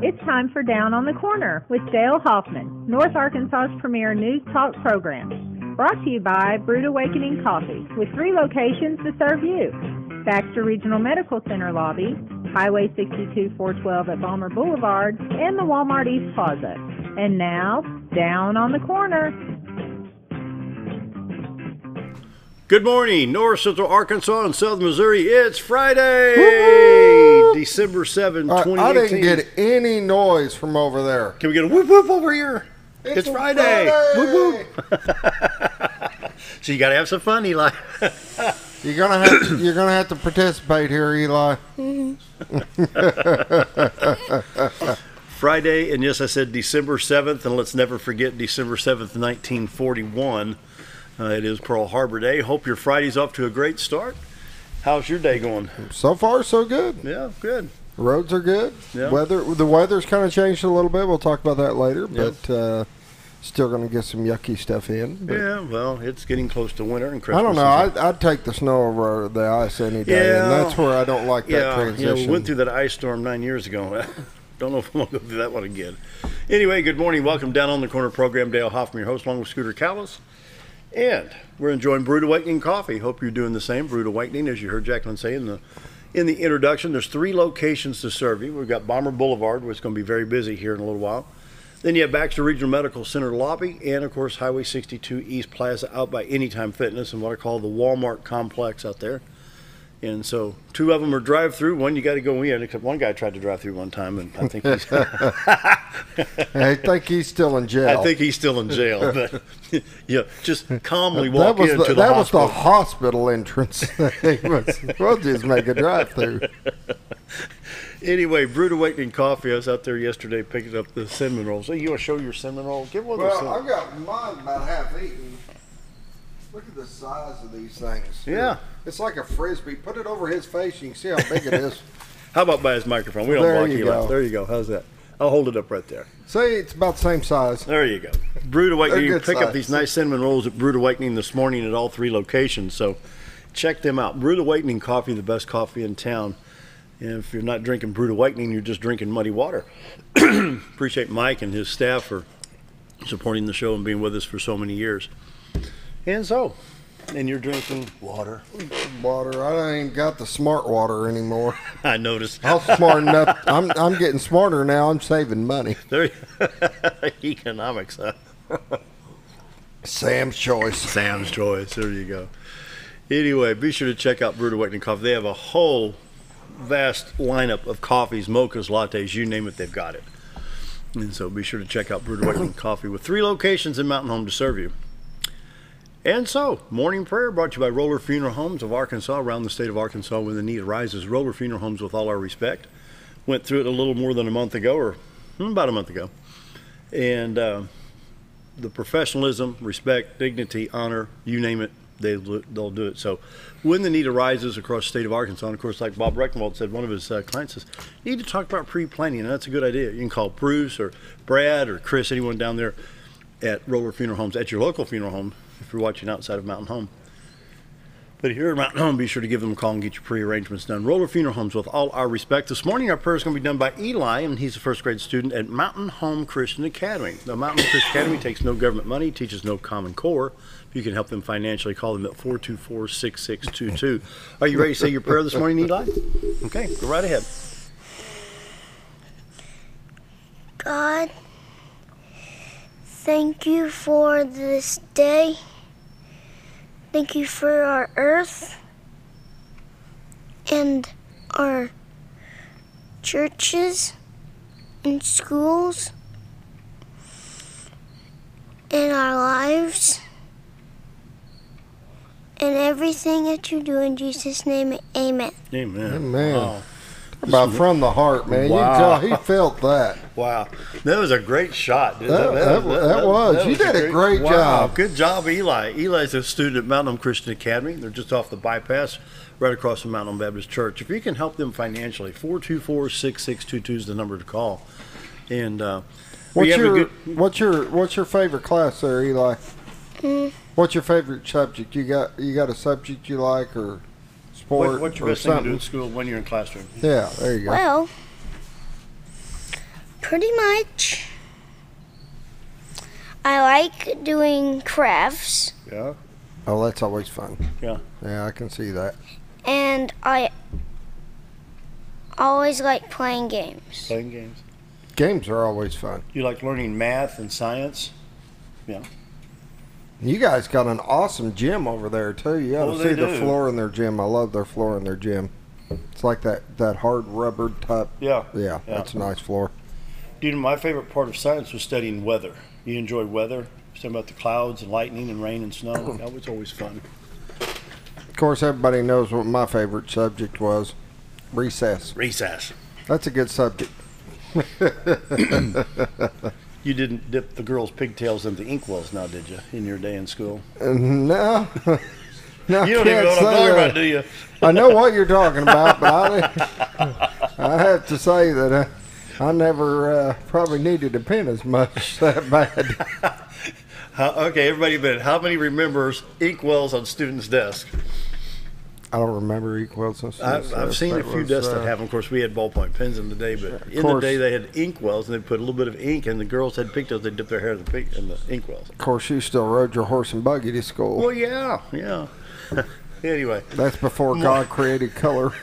It's time for Down on the Corner with Dale Hoffman, North Arkansas's premier news talk program. Brought to you by Brewed Awakening Coffee, with 3 locations to serve you. Baxter Regional Medical Center lobby, Highway 62 412 at Balmer Boulevard, and the Walmart East Plaza. And now, Down on the Corner. Good morning, North Central Arkansas and Southern Missouri. It's Friday, Woo! December 7, 2018. I didn't get any noise from over there. Can we get a whoop whoop over here? It's Friday. Whoop whoop. So you got to have some fun, Eli. You're gonna have to participate here, Eli. Friday, and yes, I said December 7th, and let's never forget December 7th, 1941. It is Pearl Harbor Day. Hope your Friday's off to a great start. How's your day going? So far, so good. Yeah, good. Roads are good. Yeah. The weather's kind of changed a little bit. We'll talk about that later, Yep. but still going to get some yucky stuff in. But Yeah, well, it's getting close to winter and Christmas. I don't know. I'd take the snow over the ice any day, and that's where I don't like that transition. Yeah, we went through that ice storm 9 years ago. Don't know if I'm going to go through that one again. Anyway, good morning. Welcome Down on the Corner program. Dale Hoffman, your host, along with Scooter Callis. And we're enjoying Brewed Awakening coffee. Hope you're doing the same. Brewed Awakening, as you heard Jacqueline say in the introduction, there's 3 locations to serve you. We've got Balmer Boulevard, which is going to be very busy here in a little while. Then you have Baxter Regional Medical Center lobby, and of course Highway 62 East Plaza out by Anytime Fitness and what I call the Walmart complex out there. And so 2 of them are drive-through. One you got to go in, except one guy tried to drive through one time, and I think he's I think he's still in jail. I think he's still in jail, but yeah, just calmly walk into the that hospital. was the hospital entrance. We'll just make a drive-through. Anyway, Brewed Awakening coffee. I was out there yesterday picking up the cinnamon rolls. So you want to show your cinnamon roll? Give one of those. Well, I've got mine about half eaten. Look at the size of these things. Yeah. It's like a Frisbee. Put it over his face. You can see how big it is. How about by his microphone? We don't There block you you go. out. There you go. How's that? I'll hold it up right there. See, it's about the same size. There you go. Brewed Awakening. You They're can good pick up size. these nice cinnamon rolls at Brewed Awakening this morning at all 3 locations. So check them out. Brewed Awakening coffee, the best coffee in town. And if you're not drinking Brewed Awakening, you're just drinking muddy water. Appreciate Mike and his staff for supporting the show and being with us for so many years. And you're drinking water. Water. I ain't got the smart water anymore. I noticed. I'm smart enough. I'm getting smarter now. I'm saving money. There, economics, huh? Sam's Choice. Sam's Choice. There you go. Anyway, be sure to check out Brewed Awakening Coffee. They have a whole vast lineup of coffees, mochas, lattes, you name it, they've got it. And so be sure to check out Brewed Awakening Coffee with 3 locations in Mountain Home to serve you. And so, morning prayer brought to you by Roller Funeral Homes of Arkansas, around the state of Arkansas when the need arises. Roller Funeral Homes, with all our respect. Went through it a little more than a month ago, or about a month ago. And the professionalism, respect, dignity, honor, you name it, they'll do it. So when the need arises across the state of Arkansas, and of course, like Bob Reckenwald said, one of his clients says, you need to talk about pre-planning, and that's a good idea. You can call Bruce or Brad or Chris, anyone down there at Roller Funeral Homes, at your local funeral home, if you're watching outside of Mountain Home. But if you're at Mountain Home, be sure to give them a call and get your pre-arrangements done. Roller Funeral Homes, with all our respect. This morning, our prayer is going to be done by Eli, and he's a first-grade student at Mountain Home Christian Academy. The Mountain Home Christian Academy takes no government money, teaches no Common Core. If you can help them financially, call them at 424-6622. Are you ready to say your prayer this morning, Eli? Okay, go right ahead. God, thank you for this day. Thank you for our earth and our churches and schools and our lives and everything that you do. In Jesus' name, amen. Amen. Amen. Wow. About from the heart, man. Wow. You can tell he felt that. Wow. That was a great shot. That was. You did a great job. Good job, Eli. Eli's a student at Mountain Home Christian Academy. They're just off the bypass right across from Mountain Home Baptist Church. If you can help them financially, 424-6622 is the number to call. And what's your favorite class there, Eli? What's your favorite subject? You got a subject you like, or What's your best thing to do in school when you're in classroom? Yeah, there you go. Well, Pretty much. I like doing crafts. Yeah. Oh, that's always fun. Yeah. Yeah, I can see that. And I always like playing games. Playing games. Games are always fun. You like learning math and science? Yeah. You guys got an awesome gym over there, too. You got to see the floor in their gym. I love their floor in their gym. It's like that hard rubber type. Yeah. Yeah, that's a nice floor. Dude, my favorite part of science was studying weather. You enjoy weather? Studying about the clouds and lightning and rain and snow. That was always fun. Of course, everybody knows what my favorite subject was. Recess. Recess. That's a good subject. You didn't dip the girls' pigtails into inkwells now, did you, in your day in school? No. No, You don't even know what I'm talking about, do you? I know what you're talking about, but I have to say that I never probably needed a pen as much that bad. Okay, everybody, but how many remembers inkwells on students' desks? I don't remember equals. I've seen a few desks that have them. Of course, we had ballpoint pens in the day, but in the day they had inkwells, and they put a little bit of ink, and the girls had pigtails. They dipped their hair in the inkwells. Of course, you still rode your horse and buggy to school. Well, yeah. Anyway. That's before God created color.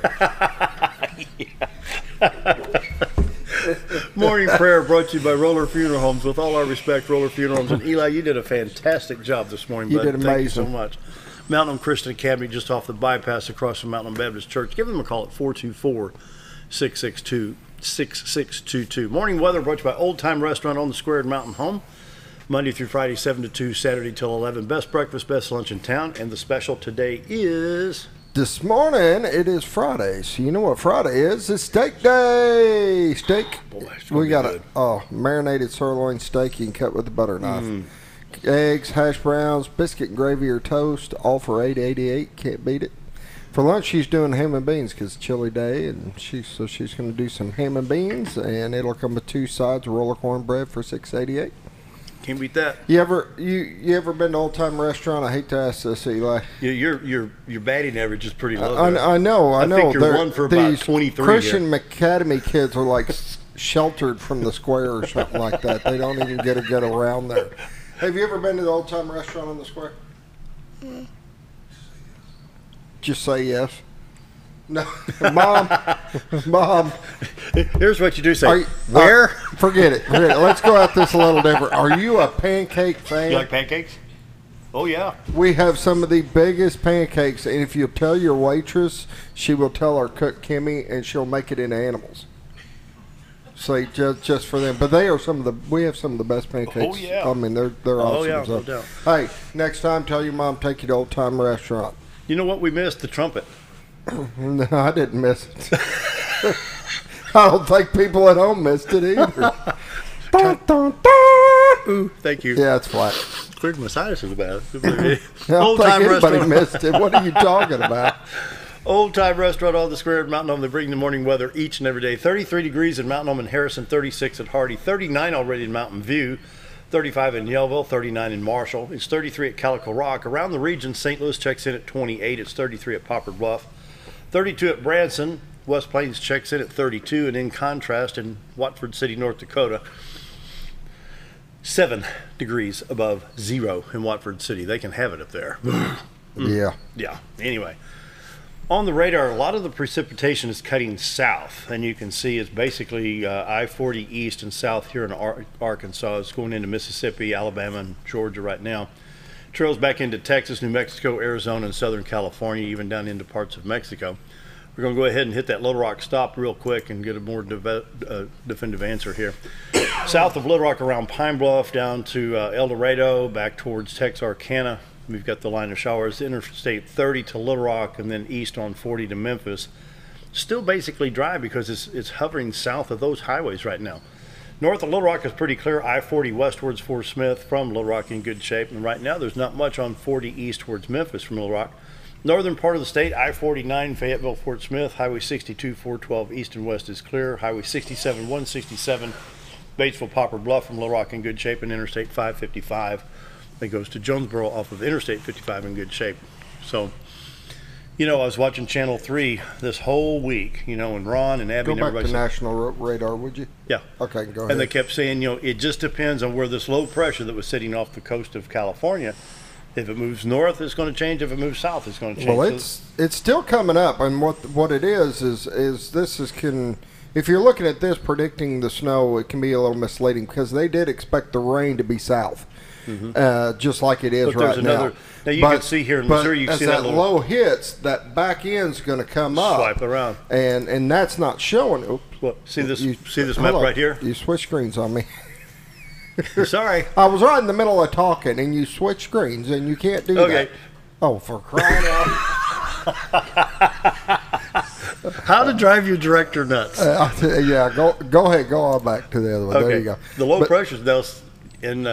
Morning prayer brought to you by Roller Funeral Homes. With all our respect, Roller Funeral Homes. And Eli, you did a fantastic job this morning, bud. You did amazing. Thank you so much. Mountain Christian Academy, just off the bypass across from Mountain Baptist Church. Give them a call at 424-662-6622. Morning weather brought to you by Old Time Restaurant on the Square in Mountain Home. Monday through Friday, 7 to 2, Saturday till 11. Best breakfast, best lunch in town. And the special today is... This morning, it is Friday. So you know what Friday is? It's steak day. Steak. Boy, We got a marinated sirloin steak you can cut with a butter knife. Eggs, hash browns, biscuit and gravy or toast, all for $8.88. Can't beat it. For lunch, she's doing ham and beans because it's chilly day, and she's going to do some ham and beans, and it'll come with 2 sides of roller cornbread for $6.88. Can't beat that. You ever been to Old Time Restaurant? I hate to ask this, Eli. Your batting average is pretty low. I know. I think you're one for about 23 Christian here. Academy kids are like sheltered from the square or something like that. They don't even get around there. Have you ever been to the Old Time Restaurant on the square? Just say yes. No, Mom. Here's what you do say. Where? Forget it. Let's go at this a little different. Are you a pancake fan? You like pancakes? Oh, yeah. We have some of the biggest pancakes, and if you tell your waitress, she will tell our cook, Kimmy, and she'll make it into animals. Say just for them. But they are we have some of the best pancakes. Oh, yeah. I mean, they're awesome. Oh, yeah, so. no doubt. Hey, next time, tell your mom take you to Old Time Restaurant. You know what we missed? The trumpet. No, I didn't miss it. I don't think people at home missed it either. Dun, dun, dun. Ooh, thank you. Yeah, it's flat. Cleared my sinuses about it. I don't think anybody missed it. What are you talking about? Old Time Restaurant on the Square at Mountain Home. They bring the morning weather each and every day. 33 degrees in Mountain Home and Harrison, 36 at Hardy, 39 already in Mountain View, 35 in Yellville, 39 in Marshall. It's 33 at Calico Rock. Around the region, St. Louis checks in at 28. It's 33 at Poplar Bluff, 32 at Branson. West Plains checks in at 32. And in contrast, in Watford City, North Dakota, 7 degrees above zero in Watford City. They can have it up there. Yeah. Yeah. Anyway. On the radar, a lot of the precipitation is cutting south, and you can see it's basically I-40 east and south here in Arkansas. It's going into Mississippi, Alabama, and Georgia right now. Trails back into Texas, New Mexico, Arizona, and Southern California, even down into parts of Mexico. We're going to go ahead and hit that Little Rock stop real quick and get a more definitive answer here. South of Little Rock around Pine Bluff down to El Dorado, back towards Texarkana. We've got the line of showers, Interstate 30 to Little Rock, and then east on 40 to Memphis. Still basically dry because it's hovering south of those highways right now. North of Little Rock is pretty clear. I-40 westwards Fort Smith from Little Rock in good shape. And right now there's not much on 40 east towards Memphis from Little Rock. Northern part of the state, I-49 Fayetteville Fort Smith, Highway 62 412 east and west is clear. Highway 67 167 Batesville Poplar Bluff from Little Rock in good shape, and Interstate 555 that goes to Jonesboro off of Interstate 55 in good shape. So You know, I was watching Channel 3 this whole week, you know, and Ron and Abby Go and back everybody. to National Radar, would you? Yeah. Okay, go ahead. And they kept saying, you know, it just depends on where this low pressure that was sitting off the coast of California. If it moves north, it's going to change. If it moves south, it's going to change. Well, it's still coming up, and what it is this is if you're looking at this predicting the snow, it can be a little misleading because they did expect the rain to be south, just like it is right now. Now you can see here in Missouri, you can see as that that little low hits, that back end's going to come up, swipe around, and that's not showing. Oops. Well, see this map right here. You switch screens on me. Sorry, I was right in the middle of talking, and you switch screens, and you can't do that. Oh, for crying out! How to drive your director nuts? Yeah, go ahead, go on back to the other one. Okay. There you go. The low pressure's now in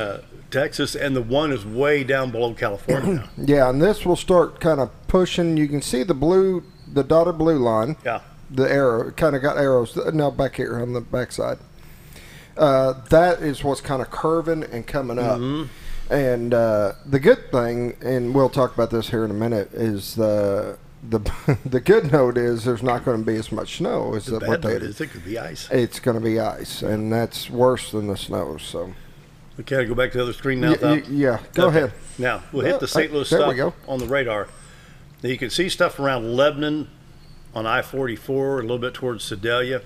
Texas, and the one is way down below California now. Yeah, and this will start kind of pushing. You can see the dotted blue line. Yeah. The arrow kind of got arrows. No, back here on the backside. That is what's kind of curving and coming up. And the good thing, and we'll talk about this here in a minute, is the good note is there's not going to be as much snow. The bad note is it could be ice. It's going to be ice, and that's worse than the snow. So. Okay, I go back to the other screen now. Yeah, go ahead. Now we'll hit the St. Louis there stuff we go. on the radar. Now you can see stuff around Lebanon on I-44, a little bit towards Sedalia.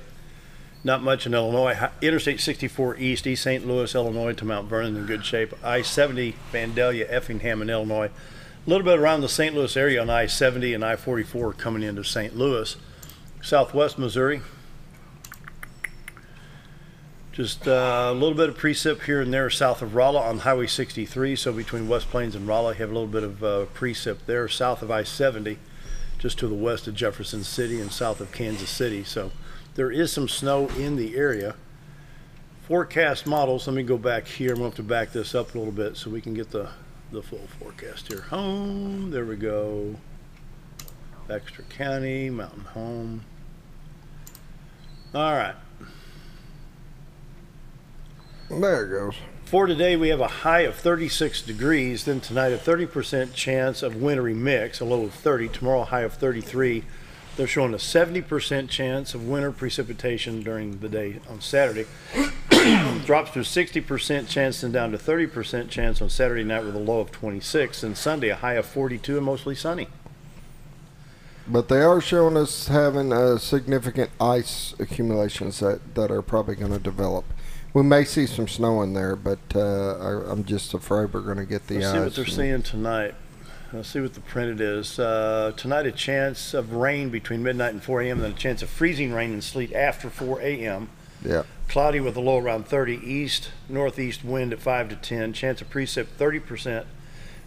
Not much in Illinois. Interstate 64 East St. Louis, Illinois to Mount Vernon in good shape. I-70 Vandalia, Effingham in Illinois. A little bit around the St. Louis area on I-70 and I-44 coming into St. Louis. Southwest Missouri. Just a little bit of precip here and there south of Rolla on Highway 63. So between West Plains and Rolla, you have a little bit of precip there. South of I-70, just to the west of Jefferson City and south of Kansas City. So there is some snow in the area. Forecast models, let me go back here. I'm going to have to back this up a little bit so we can get the full forecast here. Home, there we go. Baxter County, Mountain Home. All right. There it goes. For today, we have a high of 36 degrees. Then tonight, a 30% chance of wintry mix, a low of 30. Tomorrow, a high of 33. They're showing a 70% chance of winter precipitation during the day on Saturday. Drops to a 60% chance and down to 30% chance on Saturday night with a low of 26. And Sunday, a high of 42 and mostly sunny. But they are showing us having significant ice accumulations that are probably going to develop. We may see some snow in there, but I'm just afraid we're going to get the ice. Let's see what they're saying tonight. Let's see what the printed is. Tonight, a chance of rain between midnight and 4 a.m., then a chance of freezing rain and sleet after 4 a.m. Yeah. Cloudy with a low around 30. Northeast wind at 5 to 10. Chance of precip 30%.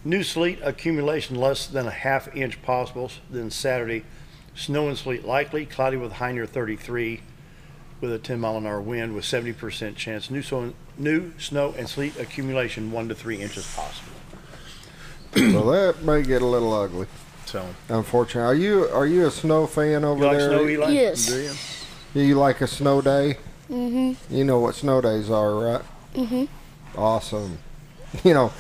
New sleet accumulation less than a half inch possible. Then Saturday, snow and sleet likely. Cloudy with a high near 33. With a 10-mile-an-hour wind with 70% chance. New snow and sleet accumulation 1 to 3 inches possible. So that may get a little ugly. So, unfortunately, are you a snow fan over you like there? Snow, Eli? Yes. Do you? You like a snow day? Mm-hmm. You know what snow days are, right? Mm-hmm. Awesome. You know,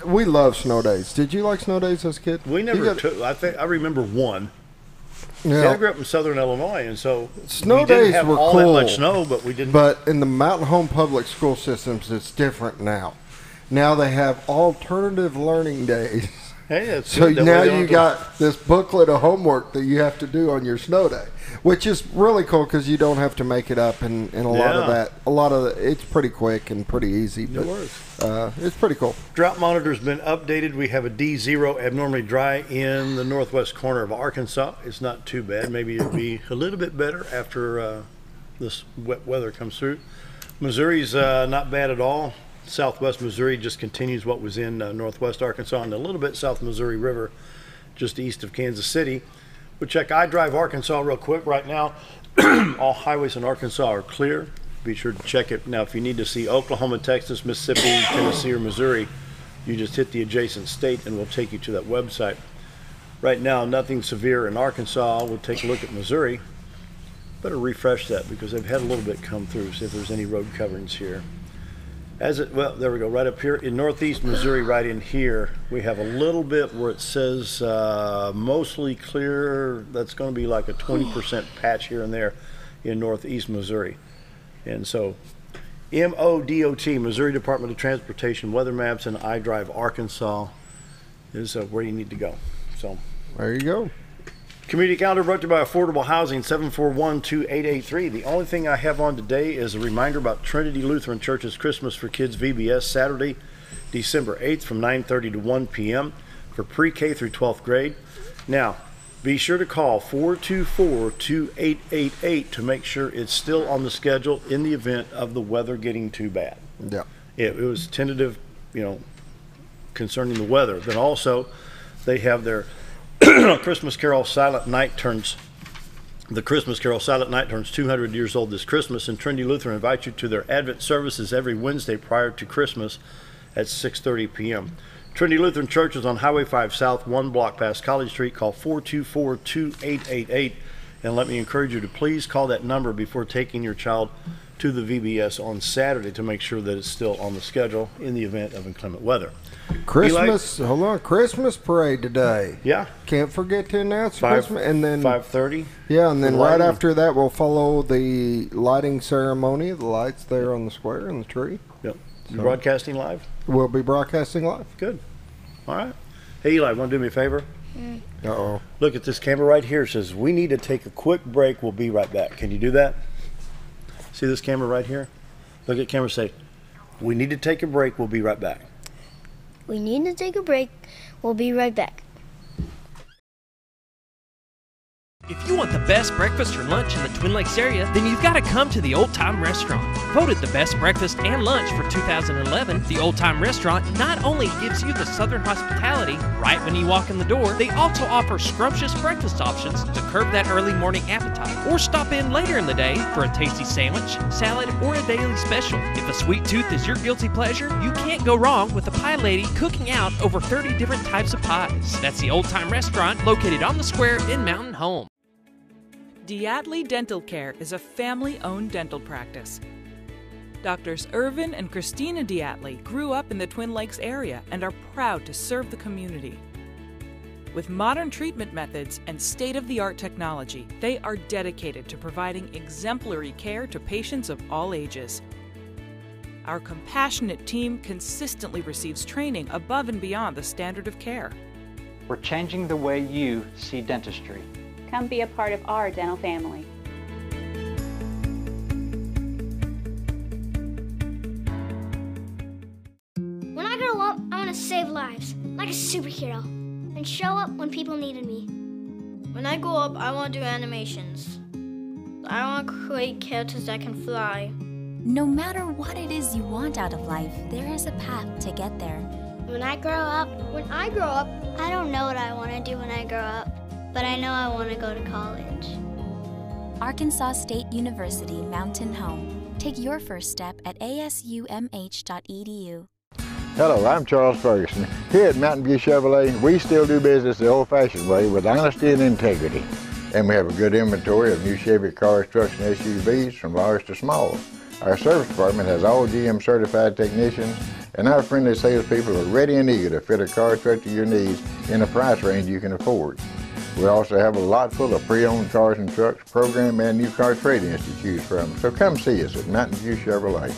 we love snow days. Did you like snow days as a kid? We never took. I remember one. Yeah. See, I grew up in southern Illinois, and so Snow we didn't days have were all cool, that much snow, but we didn't. But in the Mountain Home public school systems, it's different now. Now they have alternative learning days. Hey, that's So good. That now way they don't you have to- got this booklet of homework that you have to do on your snow day, which is really cool because you don't have to make it up, and a lot of Yeah. that. It's pretty quick and pretty easy. But it's pretty cool. Drought monitor's been updated. We have a D0 abnormally dry in the northwest corner of Arkansas. It's not too bad. Maybe it'll be a little bit better after this wet weather comes through. Missouri's not bad at all. Southwest Missouri just continues what was in northwest Arkansas and a little bit south Missouri River, just east of Kansas City. We'll check iDrive Arkansas real quick right now. All highways in Arkansas are clear. Be sure to check it. Now, if you need to see Oklahoma, Texas, Mississippi, Tennessee, or Missouri, you just hit the adjacent state and we'll take you to that website. Right now, nothing severe in Arkansas. We'll take a look at Missouri. Better refresh that because they've had a little bit come through, see if there's any road coverings here. Well, there we go, right up here in northeast Missouri, right in here, we have a little bit where it says mostly clear. That's going to be like a 20% patch here and there in northeast Missouri. And so MODOT, Missouri Department of Transportation, weather maps, and iDrive Arkansas is where you need to go. So there you go. Community calendar brought to you by Affordable Housing, 741-2883. The only thing I have on today is a reminder about Trinity Lutheran Church's Christmas for Kids VBS, Saturday, December 8th from 9:30 to 1 p.m. for pre-K through 12th grade. Now, be sure to call 424-2888 to make sure it's still on the schedule in the event of the weather getting too bad. Yeah. It was tentative, concerning the weather. Then also, they have their Christmas Carol Silent Night turns. The Christmas Carol Silent Night turns 200 years old this Christmas, and Trinity Lutheran invites you to their Advent services every Wednesday prior to Christmas at 6:30 p.m. Trinity Lutheran Church is on Highway 5 South, 1 block past College Street. Call 424-2888, and let me encourage you to please call that number before taking your child to the VBS on Saturday to make sure that it's still on the schedule in the event of inclement weather. Christmas, hold on, Christmas parade today. Yeah. Can't forget to announce Christmas. And then 5:30. Yeah, and then right after that we'll follow the lighting ceremony of the lights there on the square and the tree. Yep. So broadcasting live? We'll be broadcasting live. Good. All right. Hey, Eli, want to do me a favor? Uh-oh. Look at this camera right here. It says, we need to take a quick break. We'll be right back. Can you do that? See this camera right here? Look at the camera, say, we need to take a break. We'll be right back. We need to take a break. We'll be right back. If you want the best breakfast or lunch in the Twin Lakes area, then you've got to come to the Old Time Restaurant. Voted the best breakfast and lunch for 2011, the Old Time Restaurant not only gives you the Southern hospitality right when you walk in the door, they also offer scrumptious breakfast options to curb that early morning appetite. Or stop in later in the day for a tasty sandwich, salad, or a daily special. If a sweet tooth is your guilty pleasure, you can't go wrong with the pie lady cooking out over 30 different types of pies. That's the Old Time Restaurant located on the square in Mountain Home. Diatley Dental Care is a family-owned dental practice. Doctors Irvin and Christina Diatley grew up in the Twin Lakes area and are proud to serve the community. With modern treatment methods and state-of-the-art technology, they are dedicated to providing exemplary care to patients of all ages. Our compassionate team consistently receives training above and beyond the standard of care. We're changing the way you see dentistry. Come be a part of our dental family. When I grow up, I want to save lives, like a superhero, and show up when people needed me. When I grow up, I want to do animations. I want to create characters that can fly. No matter what it is you want out of life, there is a path to get there. When I grow up, I don't know what I want to do when I grow up. But I know I want to go to college. Arkansas State University Mountain Home. Take your first step at asumh.edu. Hello, I'm Charles Ferguson. Here at Mountain View Chevrolet, we still do business the old-fashioned way with honesty and integrity. And we have a good inventory of new Chevy cars, trucks, and SUVs from large to small. Our service department has all GM certified technicians, and our friendly salespeople are ready and eager to fit a car truck to your needs in a price range you can afford. We also have a lot full of pre-owned cars and trucks, program and new car trade-ins to choose from. So come see us at Mountain View Chevrolet.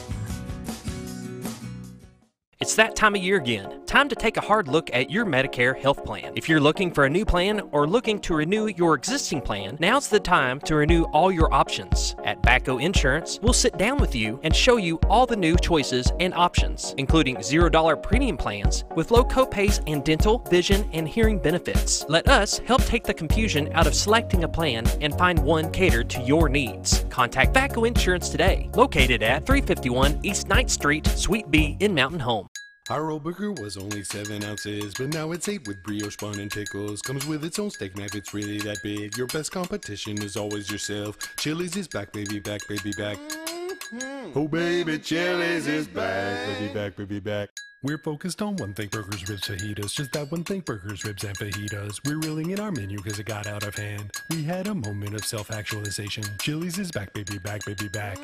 It's that time of year again. Time to take a hard look at your Medicare health plan. If you're looking for a new plan or looking to renew your existing plan, now's the time to renew all your options. At Bacco Insurance, we'll sit down with you and show you all the new choices and options, including $0 premium plans with low copays and dental, vision, and hearing benefits. Let us help take the confusion out of selecting a plan and find one catered to your needs. Contact Bacco Insurance today, located at 351 East 9th Street, Suite B in Mountain Home. Our old burger was only 7 ounces, but now it's 8 with brioche bun and pickles. Comes with its own steak knife, it's really that big. Your best competition is always yourself. Chili's is back, baby, back, baby, back. Oh, baby, Chili's is back, baby, back, baby, back. We're focused on one thing, burgers, ribs, fajitas. Just that one thing, burgers, ribs, and fajitas. We're reeling in our menu because it got out of hand. We had a moment of self-actualization. Chili's is back, baby, back, baby, back.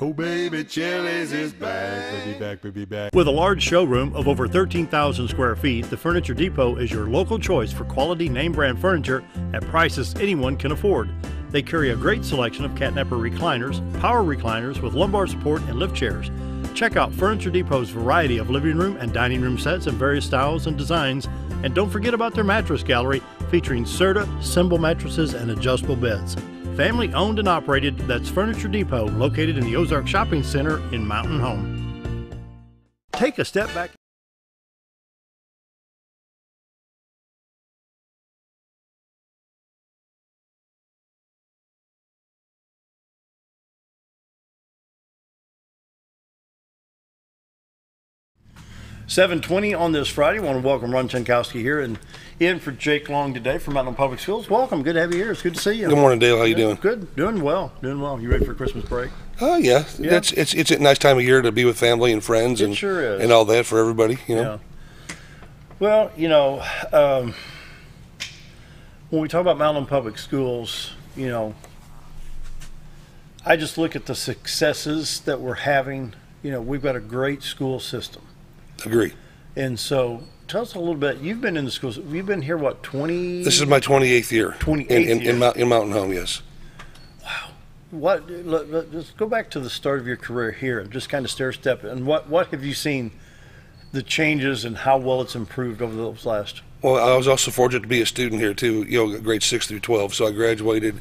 Oh baby, Chili's is back, baby back, baby back. With a large showroom of over 13,000 square feet, the Furniture Depot is your local choice for quality name brand furniture at prices anyone can afford. They carry a great selection of catnapper recliners, power recliners with lumbar support, and lift chairs. Check out Furniture Depot's variety of living room and dining room sets in various styles and designs. And don't forget about their mattress gallery featuring Serta, Symbol mattresses, and adjustable beds. Family owned and operated, that's Furniture Depot, located in the Ozark Shopping Center in Mountain Home. Take a step back. $7:20 on this Friday. I want to welcome Ron Czanstkowski here and in for Jake Long today from Mountain Public Schools. Welcome. Good to have you here. It's good to see you. Good morning, Dale. How you doing? Good. Doing well. You ready for Christmas break? Oh, yeah. It's a nice time of year to be with family and friends. It sure is. And all that for everybody, you know. Yeah. Well, when we talk about Mountain Public Schools, I just look at the successes that we're having. We've got a great school system. Agree. And so, tell us a little bit. You've been in the schools. You've been here, what, 20? This is my 28th year. 28th year. In Mountain Home, yes. Wow. Let's go back to the start of your career here and just kind of stair-step. And what have you seen the changes and how well it's improved over those last? Well, I was also fortunate to be a student here, too, grades 6 through 12. So I graduated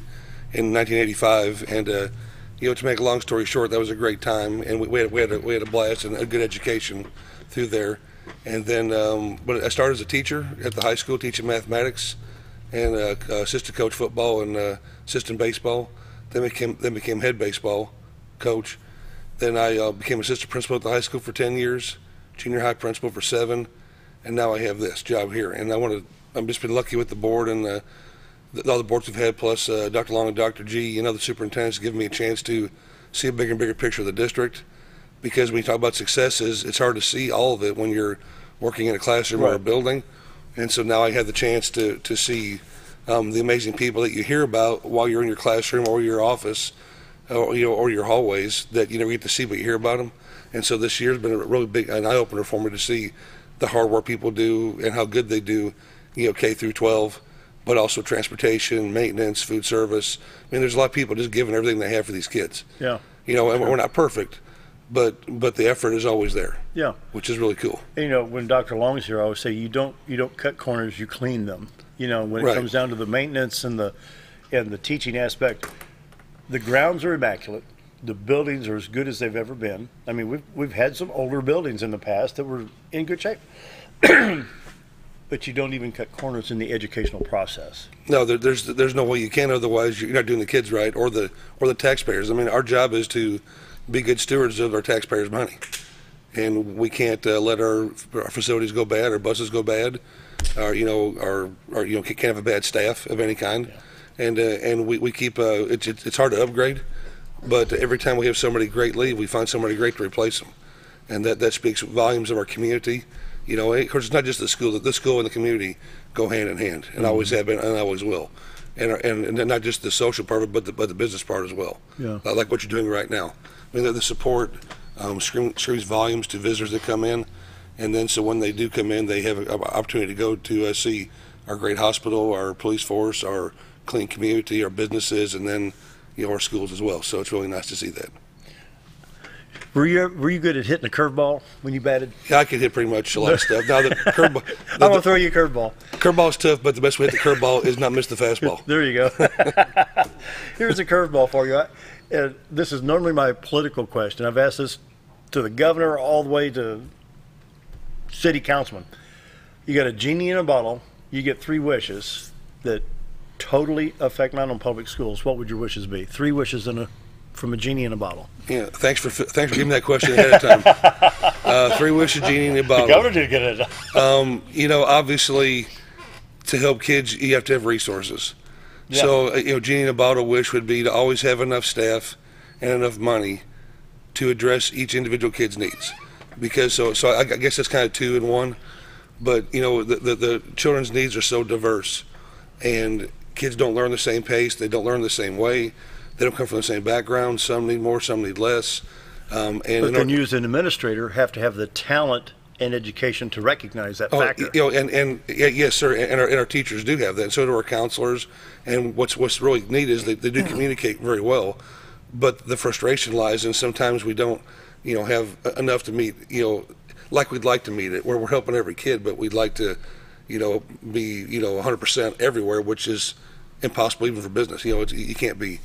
in 1985. And, to make a long story short, that was a great time. And we had a blast and a good education through there. And then but I started as a teacher at the high school, teaching mathematics and assistant coach football and assistant baseball. Then became head baseball coach. Then I became assistant principal at the high school for 10 years, junior high principal for 7, and now I have this job here. And I've just been lucky with the board and all the boards we've had, plus Dr. Long and Dr. G and other superintendents giving me a chance to see a bigger and bigger picture of the district. Because when you talk about successes, it's hard to see all of it when you're working in a classroom or a building. And so now I have the chance to see the amazing people that you hear about while you're in your classroom or your office or your hallways that you never get to see, but you hear about them. And so this year's been a really big an eye-opener for me to see the hard work people do and how good they do, K through 12, but also transportation, maintenance, food service. I mean, there's a lot of people just giving everything they have for these kids. Yeah. And we're not perfect. But the effort is always there. Yeah, which is really cool. And, when Dr. Long's here, I always say you don't cut corners, you clean them. When it comes down to the maintenance and the teaching aspect, the grounds are immaculate. The buildings are as good as they've ever been. I mean, we've had some older buildings in the past that were in good shape, but you don't even cut corners in the educational process. No, there's no way you can. Otherwise, you're not doing the kids right or the taxpayers. I mean, our job is to be good stewards of our taxpayers' money, and we can't let our facilities go bad, our buses go bad, or can't have a bad staff of any kind, and we keep it's hard to upgrade, but every time we have somebody great leave, we find somebody great to replace them, and that speaks volumes of our community. Of course, it's not just the school; the school and the community go hand in hand, and always have been, and always will. And not just the social part of it, but the business part as well. Yeah, like what you're doing right now. I mean, the support screams volumes to visitors that come in, and then so when they do come in, they have an opportunity to go to see our great hospital, our police force, our clean community, our businesses, and then our schools as well. So it's really nice to see that. Were you good at hitting a curveball when you batted? Yeah, I could hit pretty much a lot of stuff. Now the curveball, I'm gonna throw you a curveball. Curveball's tough, but the best way to hit the curveball is not miss the fastball. There you go. Here's a curveball for you. This is normally my political question. I've asked this to the governor all the way to city councilman. You got a genie in a bottle. You get 3 wishes that totally affect Mountain Public Schools. What would your wishes be? 3 wishes from a genie in a bottle. Yeah, thanks for giving that question ahead of time. 3 wishes, genie in a bottle. The governor did get it. Obviously, to help kids, you have to have resources. Yeah. So, genie in a bottle wish would be to always have enough staff and enough money to address each individual kid's needs. Because so I guess that's kind of 2 in 1. But the children's needs are so diverse, and kids don't learn the same pace. They don't learn the same way. They don't come from the same background. Some need more, some need less. But then you as an administrator have to have the talent and education to recognize that factor. Yes, sir, and our teachers do have that, and so do our counselors. And what's really neat is they do communicate very well, but the frustration lies in sometimes we don't, have enough to meet, like we'd like to meet it, where we're helping every kid, but we'd like to, be, 100% everywhere, which is impossible even for business. You can't be,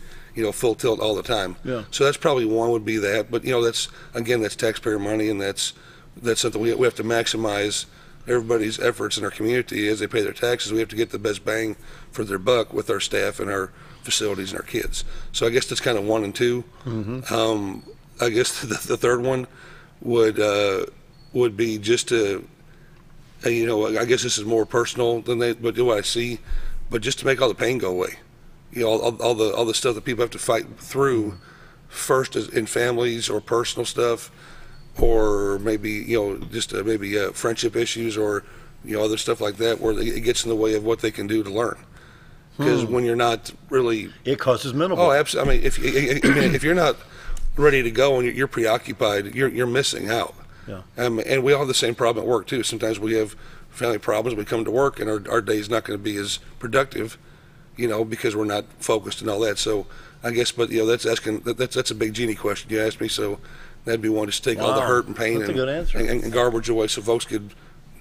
full tilt all the time. Yeah. So that's probably one would be that, but that's taxpayer money, and that's something we have to maximize everybody's efforts in our community as they pay their taxes. We have to get the best bang for their buck with our staff and our facilities and our kids. So I guess that's kind of 1 and 2. Mm-hmm. I guess the third one would be just to, I guess this is more personal than but what I see, but just to make all the pain go away. All the stuff that people have to fight through, first in families or personal stuff, or maybe just maybe friendship issues or other stuff like that, where it gets in the way of what they can do to learn. Because when you're not really, it causes mental. Oh, absolutely. If you're not ready to go and you're preoccupied, you're missing out. Yeah. And we all have the same problem at work too. Sometimes we have family problems. We come to work and our day's not going to be as productive, because we're not focused and all that. So I guess, but that's a big genie question you asked me. So that'd be one, just take all the hurt and pain and garbage away, so folks could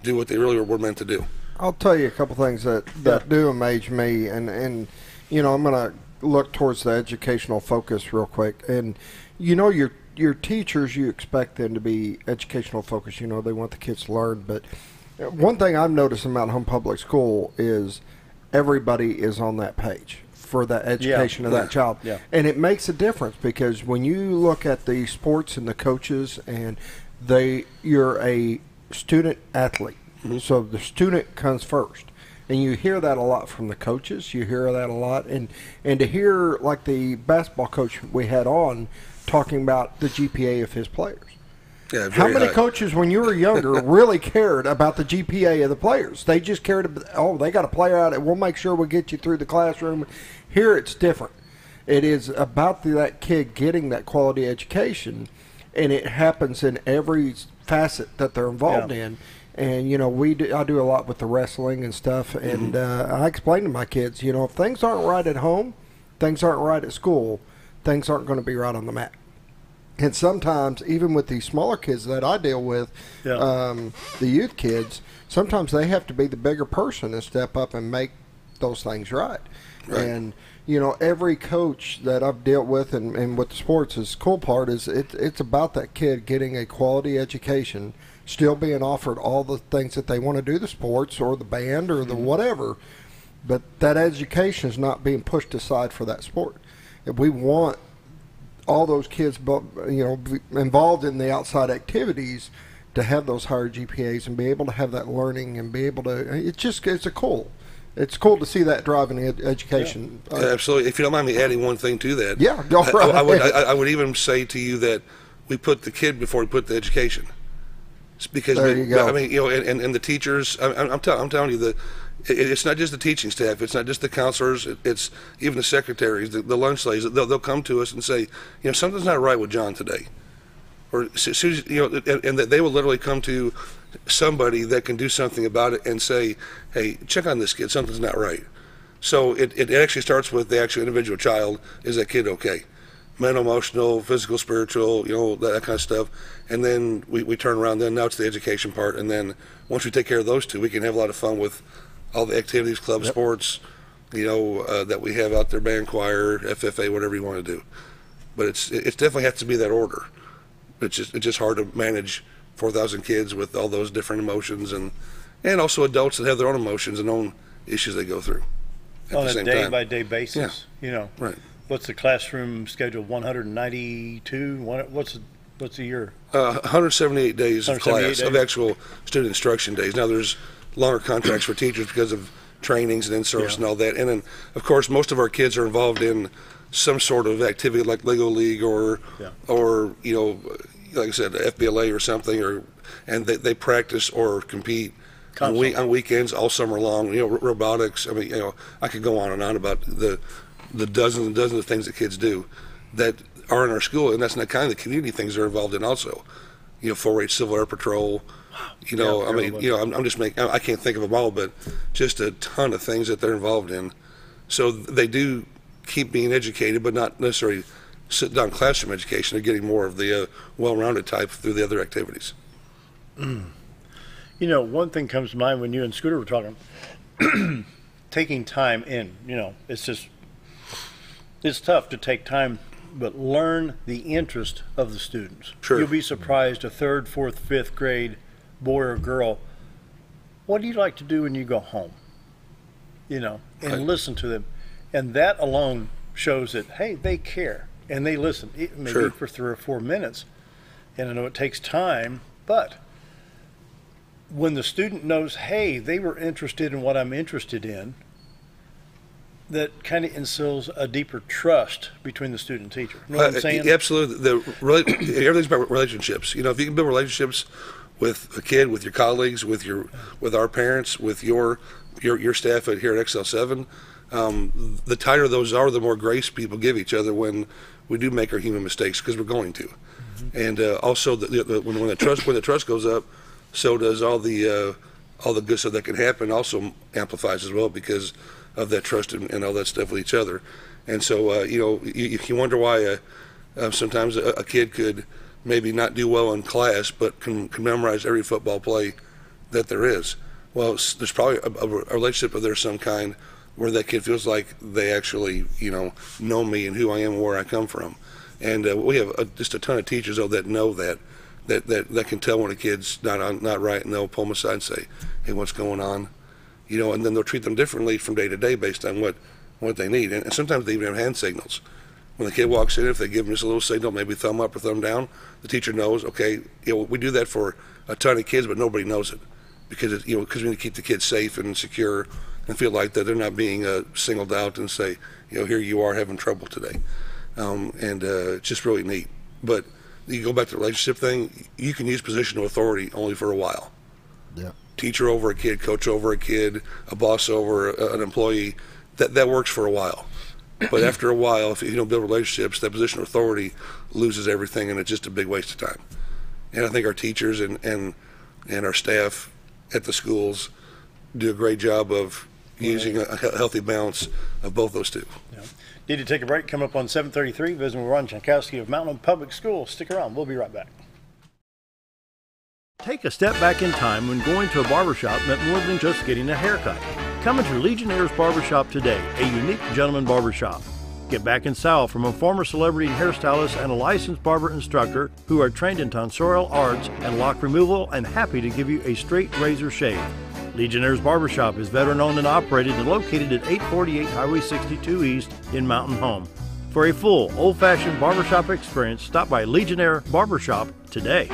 do what they really were meant to do. I'll tell you a couple things that do amaze me, and I'm going to look towards the educational focus real quick. And your teachers, you expect them to be educational focused. They want the kids to learn. But one thing I've noticed about home public school is everybody is on that page for the education of that child. Yeah. And it makes a difference, because when you look at the sports and the coaches, and you're a student athlete. Mm-hmm. So the student comes first. And you hear that a lot from the coaches. You hear that a lot. And to hear, like the basketball coach we had on, talking about the GPA of his players. Yeah, how many coaches, when you were younger, really cared about the GPA of the players? They just cared about, they got a player out, we'll make sure we get you through the classroom. Here it's different. It is about that kid getting that quality education, and it happens in every facet that they're involved in. And, I do a lot with the wrestling and stuff, and I explain to my kids, if things aren't right at home, things aren't right at school, things aren't going to be right on the mat. And sometimes, even with these smaller kids that I deal with, the youth kids, sometimes they have to be the bigger person and step up and make those things right. And, every coach that I've dealt with and with the sports, the cool part is it's about that kid getting a quality education, still being offered all the things that they want to do, the sports or the band or the whatever, but that education is not being pushed aside for that sport. If we want all those kids, involved in the outside activities, to have those higher GPAs and be able to have that learning and be able to, it's cool to see that driving education. Yeah, absolutely. If you don't mind me adding one thing to that, I would even say to you that we put the kid before we put the education. It's because there you go. And the teachers. I'm telling you that. It's not just the teaching staff. It's not just the counselors. It's even the secretaries, the lunch ladies. They'll come to us and say, something's not right with John today, or and that they will literally come to somebody that can do something about it and say, hey, check on this kid. Something's not right. So it actually starts with the actual individual child. Is that kid okay? Mental, emotional, physical, spiritual, that kind of stuff. And then we turn around. Then now it's the education part. And then once we take care of those two, we can have a lot of fun with all the activities, club sports, that we have out there, band, choir, FFA, whatever you want to do. But it definitely has to be that order. It's just hard to manage 4,000 kids with all those different emotions, and also adults that have their own emotions and own issues they go through on a day-by-day basis. Right. What's the classroom schedule? 192. What's the year? 178 days of class of actual student instruction days. Now there's longer contracts for teachers because of trainings and in-service and all that. And then, of course, most of our kids are involved in some sort of activity like Lego League or like I said, FBLA or something, and they practice or compete on weekends all summer long. Robotics. I could go on and on about the the dozens and dozens of things that kids do that are in our school, and that's not kind of the community things they're involved in also. 4-H Civil Air Patrol. I'm just making. I can't think of them all, but just a ton of things that they're involved in. So they do keep being educated, but not necessarily sit down classroom education. They're getting more of the well-rounded type through the other activities. One thing comes to mind when you and Scooter were talking, taking time in. It's tough to take time, but learn the interest of the students. Sure. You'll be surprised, a 3rd, 4th, 5th grade boy or girl, what do you like to do when you go home? And listen to them. And that alone shows that, hey, they care and they listen, maybe for 3 or 4 minutes. And I know it takes time, but when the student knows, hey, they were interested in what I'm interested in, that kind of instills a deeper trust between the student and teacher. You know what I'm saying? Absolutely. Everything's about relationships. If you can build relationships with a kid, with your colleagues, with our parents, with your staff here at XL7, the tighter those are, the more grace people give each other when we do make our human mistakes, because we're going to. Mm-hmm. And also, when the trust goes up, so does all the good stuff that can happen. Also amplifies as well because of that trust and all that stuff with each other. And so, you wonder why sometimes a kid could maybe not do well in class, but can memorize every football play that there is. Well, there's probably a relationship of there's some kind where that kid feels like they actually, know me and who I am and where I come from. And we have just a ton of teachers, though, that know that can tell when a kid's not right, and they'll pull them aside and say, hey, what's going on? And then they'll treat them differently from day to day based on what they need. And sometimes they even have hand signals. When the kid walks in, if they give them just a little signal, maybe thumb up or thumb down, the teacher knows, okay, we do that for a ton of kids, but nobody knows it. Because we need to keep the kids safe and secure and feel like that they're not being singled out and say, here you are having trouble today. It's just really neat. But you go back to the relationship thing, you can use position of authority only for a while. Yeah. Teacher over a kid, coach over a kid, a boss over an employee, that works for a while. But after a while, if you don't build relationships, that position of authority loses everything, and it's just a big waste of time. And I think our teachers and our staff at the schools do a great job of using a healthy balance of both those two. Yeah. Need to take a break. Come up on 7:33. Visiting with Ron Czanstkowski of Mountain Public Schools. Stick around. We'll be right back. Take a step back in time when going to a barbershop meant more than just getting a haircut. Come into Legionnaire's Barbershop today, a unique gentleman barbershop. Get back in style from a former celebrity hairstylist and a licensed barber instructor who are trained in tonsorial arts and lock removal and happy to give you a straight razor shave. Legionnaire's Barbershop is veteran-owned and operated and located at 848 Highway 62 East in Mountain Home. For a full, old-fashioned barbershop experience, stop by Legionnaire Barbershop today.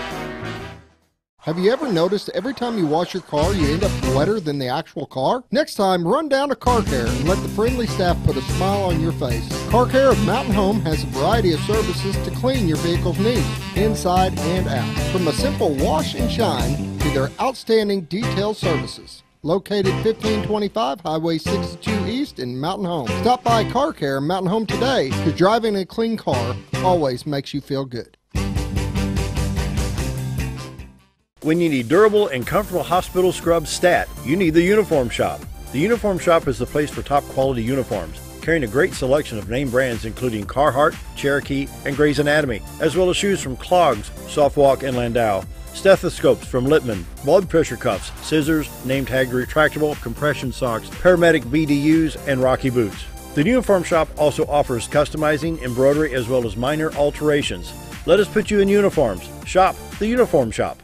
Have you ever noticed every time you wash your car, you end up wetter than the actual car? Next time, run down to Car Care and let the friendly staff put a smile on your face. Car Care of Mountain Home has a variety of services to clean your vehicle's needs, inside and out. From a simple wash and shine to their outstanding detailed services. Located 1525 Highway 62 East in Mountain Home. Stop by Car Care Mountain Home today, because driving a clean car always makes you feel good. When you need durable and comfortable hospital scrubs stat, you need the Uniform Shop. The Uniform Shop is the place for top quality uniforms, carrying a great selection of name brands including Carhartt, Cherokee, and Gray's Anatomy, as well as shoes from Clogs, Softwalk, and Landau, stethoscopes from Littman, blood pressure cuffs, scissors, name tag retractable, compression socks, paramedic BDUs, and Rocky boots. The Uniform Shop also offers customizing, embroidery, as well as minor alterations. Let us put you in uniforms. Shop the Uniform Shop.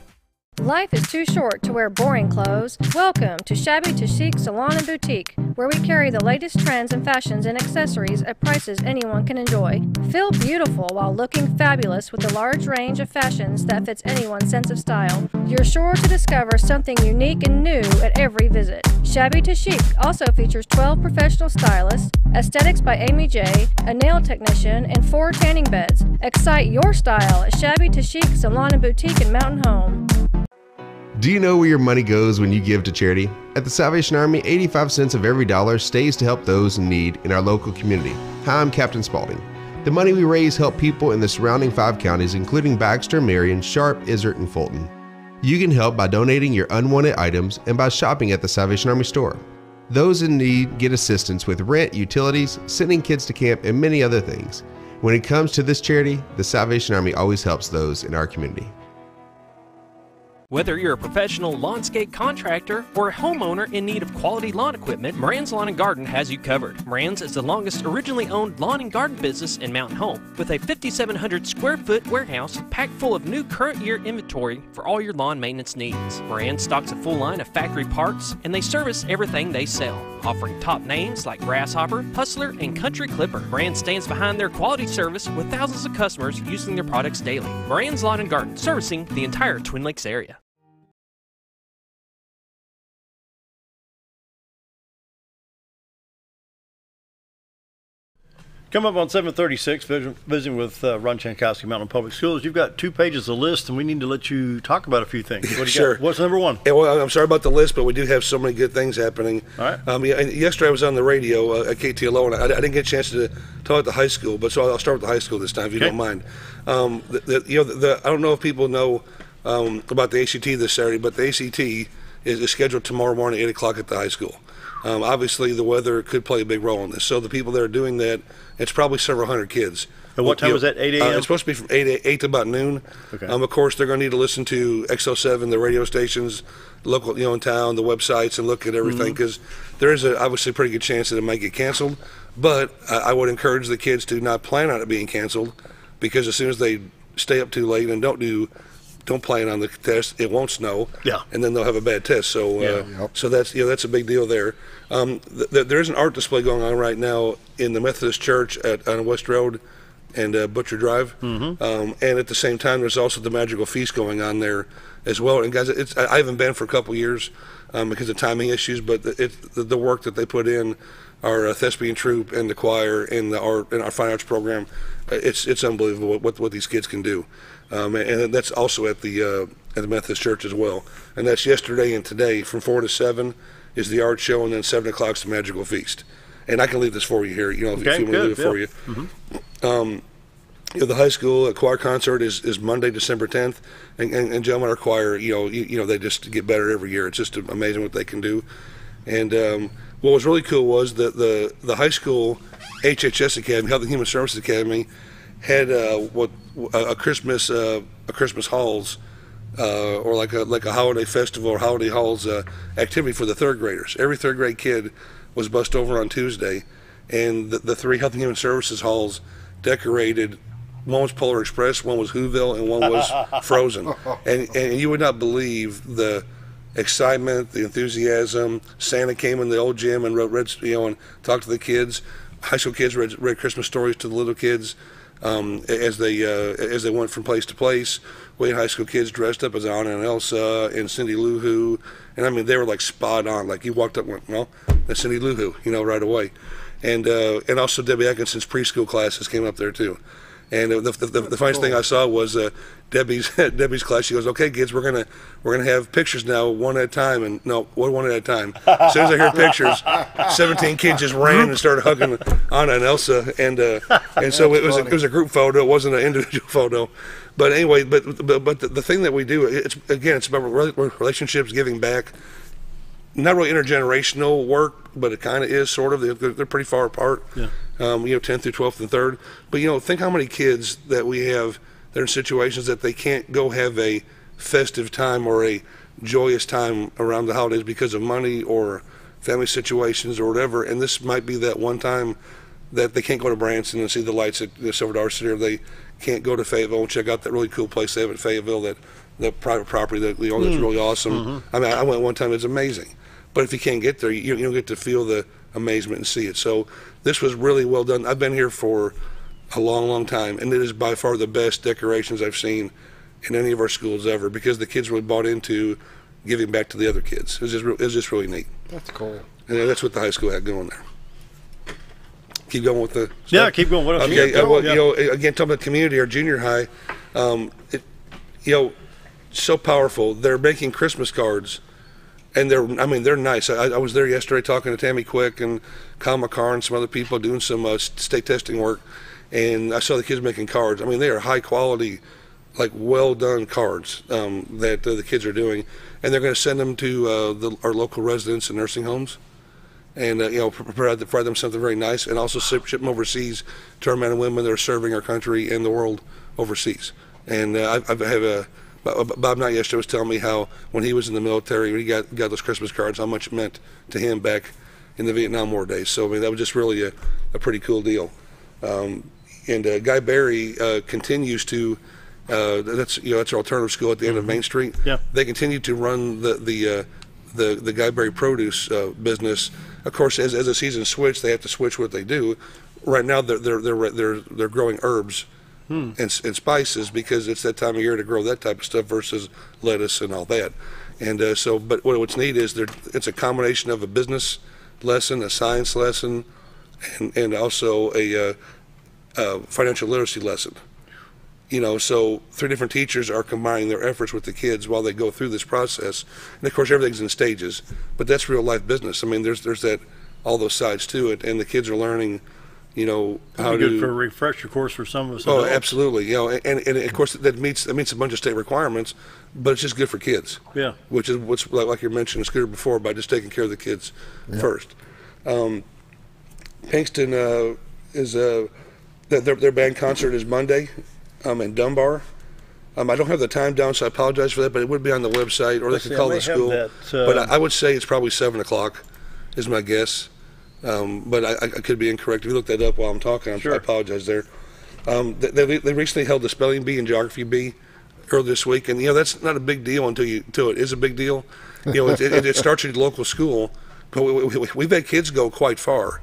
Life is too short to wear boring clothes. Welcome to Shabby to Chic Salon and Boutique, where we carry the latest trends and fashions and accessories at prices anyone can enjoy. Feel beautiful while looking fabulous with a large range of fashions that fits anyone's sense of style. You're sure to discover something unique and new at every visit. Shabby to Chic also features 12 professional stylists, aesthetics by Amy J, a nail technician, and 4 tanning beds. Excite your style at Shabby to Chic Salon and Boutique in Mountain Home. Do you know where your money goes when you give to charity? At the Salvation Army, 85 cents of every dollar stays to help those in need in our local community. Hi, I'm Captain Spaulding. The money we raise help people in the surrounding 5 counties, including Baxter, Marion, Sharp, Izzard, and Fulton. You can help by donating your unwanted items and by shopping at the Salvation Army store. Those in need get assistance with rent, utilities, sending kids to camp, and many other things. When it comes to this charity, the Salvation Army always helps those in our community. Whether you're a professional lawnscape contractor or a homeowner in need of quality lawn equipment, Moran's Lawn & Garden has you covered. Moran's is the longest originally owned lawn and garden business in Mountain Home, with a 5,700 square foot warehouse packed full of new current year inventory for all your lawn maintenance needs. Moran stocks a full line of factory parts, and they service everything they sell, offering top names like Grasshopper, Hustler, and Country Clipper. Moran stands behind their quality service with thousands of customers using their products daily. Moran's Lawn & Garden, servicing the entire Twin Lakes area. Come up on 736, visiting with Ron Czanstkowski, Mountain Public Schools. You've got 2 pages of list, and we need to let you talk about a few things. What do you Sure. got? What's number 1? Yeah, well, I'm sorry about the list, but we do have so many good things happening. All right. And yesterday I was on the radio at KTLO, and I didn't get a chance to talk at the high school, but so I'll start with the high school this time, if you don't mind. I don't know if people know about the ACT this Saturday, but the ACT is scheduled tomorrow morning at 8 o'clock at the high school. Obviously, the weather could play a big role in this. So the people that are doing that, it's probably several hundred kids. And what time is that, 8 a.m.? It's supposed to be from 8 to about noon. Okay. Of course, they're going to need to listen to XL7, the radio stations, local, in town, the websites, and look at everything, because there is obviously a pretty good chance that it might get canceled. But I would encourage the kids to not plan on it being canceled, because as soon as they stay up too late and don't plan on the test, it won't snow. Yeah. And then they'll have a bad test. So so that's a big deal there. There is an art display going on right now in the Methodist Church on West Road and Butcher Drive. And at the same time, there's also the Magical Feast going on there as well. And guys, I haven't been for a couple years because of timing issues, but the work that they put in, our thespian troupe and the choir and the art and our fine arts program, it's unbelievable what these kids can do. And that's also at the Methodist Church as well. And that's yesterday and today from 4 to 7 is the art show, and then 7 o'clock is the Magical Feast. And I can leave this for you here, if you want me to leave it for you. The high school choir concert is Monday, December 10th, and gentlemen, our choir, they just get better every year. It's just amazing what they can do. And what was really cool was that the high school HHS Academy, Health and Human Services Academy, had a Christmas halls or like a holiday festival or holiday halls activity for the 3rd graders. Every 3rd grade kid was bussed over on Tuesday, and the 3 Health and Human Services halls decorated. One was Polar Express, one was Whoville, and one was Frozen. And you would not believe the excitement, the enthusiasm. Santa came in the old gym and read and talked to the kids. High school kids read Christmas stories to the little kids. As they went from place to place. We had high school kids dressed up as Anna and Elsa and Cindy Lou Who, and I mean they were like spot on. Like you walked up and went, well, that's Cindy Lou Who, right away. And also Debbie Atkinson's preschool classes came up there too. And the funniest thing I saw was Debbie's class. She goes, "Okay, kids, we're gonna have pictures now, one at a time." And no, one at a time. As soon as I heard pictures, 17 kids just ran and started hugging Anna and Elsa, and so it was a group photo. It wasn't an individual photo. But anyway, but the thing that we do, it's about relationships, giving back. Not really intergenerational work, but it kind of is, sort of. They're pretty far apart. Yeah. 10th through 12th and 3rd. But, think how many kids that we have that are in situations that they can't go have a festive time or a joyous time around the holidays because of money or family situations or whatever. And this might be that one time that they can't go to Branson and see the lights at the Silver Dollar City, or they can't go to Fayetteville and check out that really cool place they have at Fayetteville, the private property that that's really awesome. I mean, I went one time, it's amazing. But if you can't get there, you don't get to feel the amazement and see it. So this was really well done. I've been here for a long, long time, and it is by far the best decorations I've seen in any of our schools ever, because the kids really bought into giving back to the other kids. It was just really neat. That's cool. And that's what the high school had going there. Keep going with the stuff? Yeah, keep going. What else? Okay, again, talking about community, our junior high, so powerful. They're making Christmas cards, and they're nice. I was there yesterday talking to Tammy Quick and Kyle McCarr and some other people doing some state testing work, and I saw the kids making cards. I mean, they are high quality, like well done cards that the kids are doing, and they're going to send them to our local residents and nursing homes, and provide them something very nice, and also ship them overseas to our men and women that are serving our country and the world overseas. And Bob Knight yesterday was telling me how when he was in the military, he got those Christmas cards, how much it meant to him back in the Vietnam War days. So I mean, that was just really a pretty cool deal. And Guy Berry continues to. That's our alternative school at the end of Main Street. Yeah. They continue to run the Guy Berry produce business. Of course, as the season switch, they have to switch what they do. Right now, they're growing herbs and spices because it's that time of year to grow that type of stuff versus lettuce and all that. And but what's neat is it's a combination of a business lesson, a science lesson, and also a financial literacy lesson. So 3 different teachers are combining their efforts with the kids while they go through this process. And of course, everything's in stages, but that's real life business. I mean, there's all those sides to it, and the kids are learning, how to. Good for a refresher course for some of us. Oh, adults. absolutely. And of course that meets a bunch of state requirements, but it's just good for kids. Yeah. Which is what's like you mentioned, Scooter, before, by just taking care of the kids first. Pinkston is their band concert is Monday. In Dunbar. I don't have the time down, so I apologize for that, but it would be on the website, or they could call the school. But I would say it's probably 7 o'clock is my guess. But I could be incorrect. If you look that up while I'm talking, I apologize there. They recently held the spelling bee and geography bee earlier this week, and that's not a big deal until it is a big deal. It starts at your local school, but we've had kids go quite far.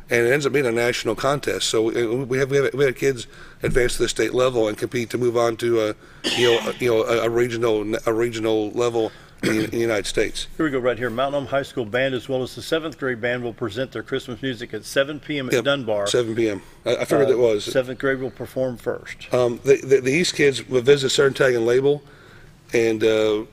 And it ends up being a national contest. So we had kids advance to the state level and compete to move on to a regional level in the United States. Here we go right here. Mountain Home High School Band as well as the 7th grade band will present their Christmas music at 7 p.m. at Dunbar. 7 p.m. I figured it was. 7th grade will perform first. The East kids will visit Southern Tag and Label, and the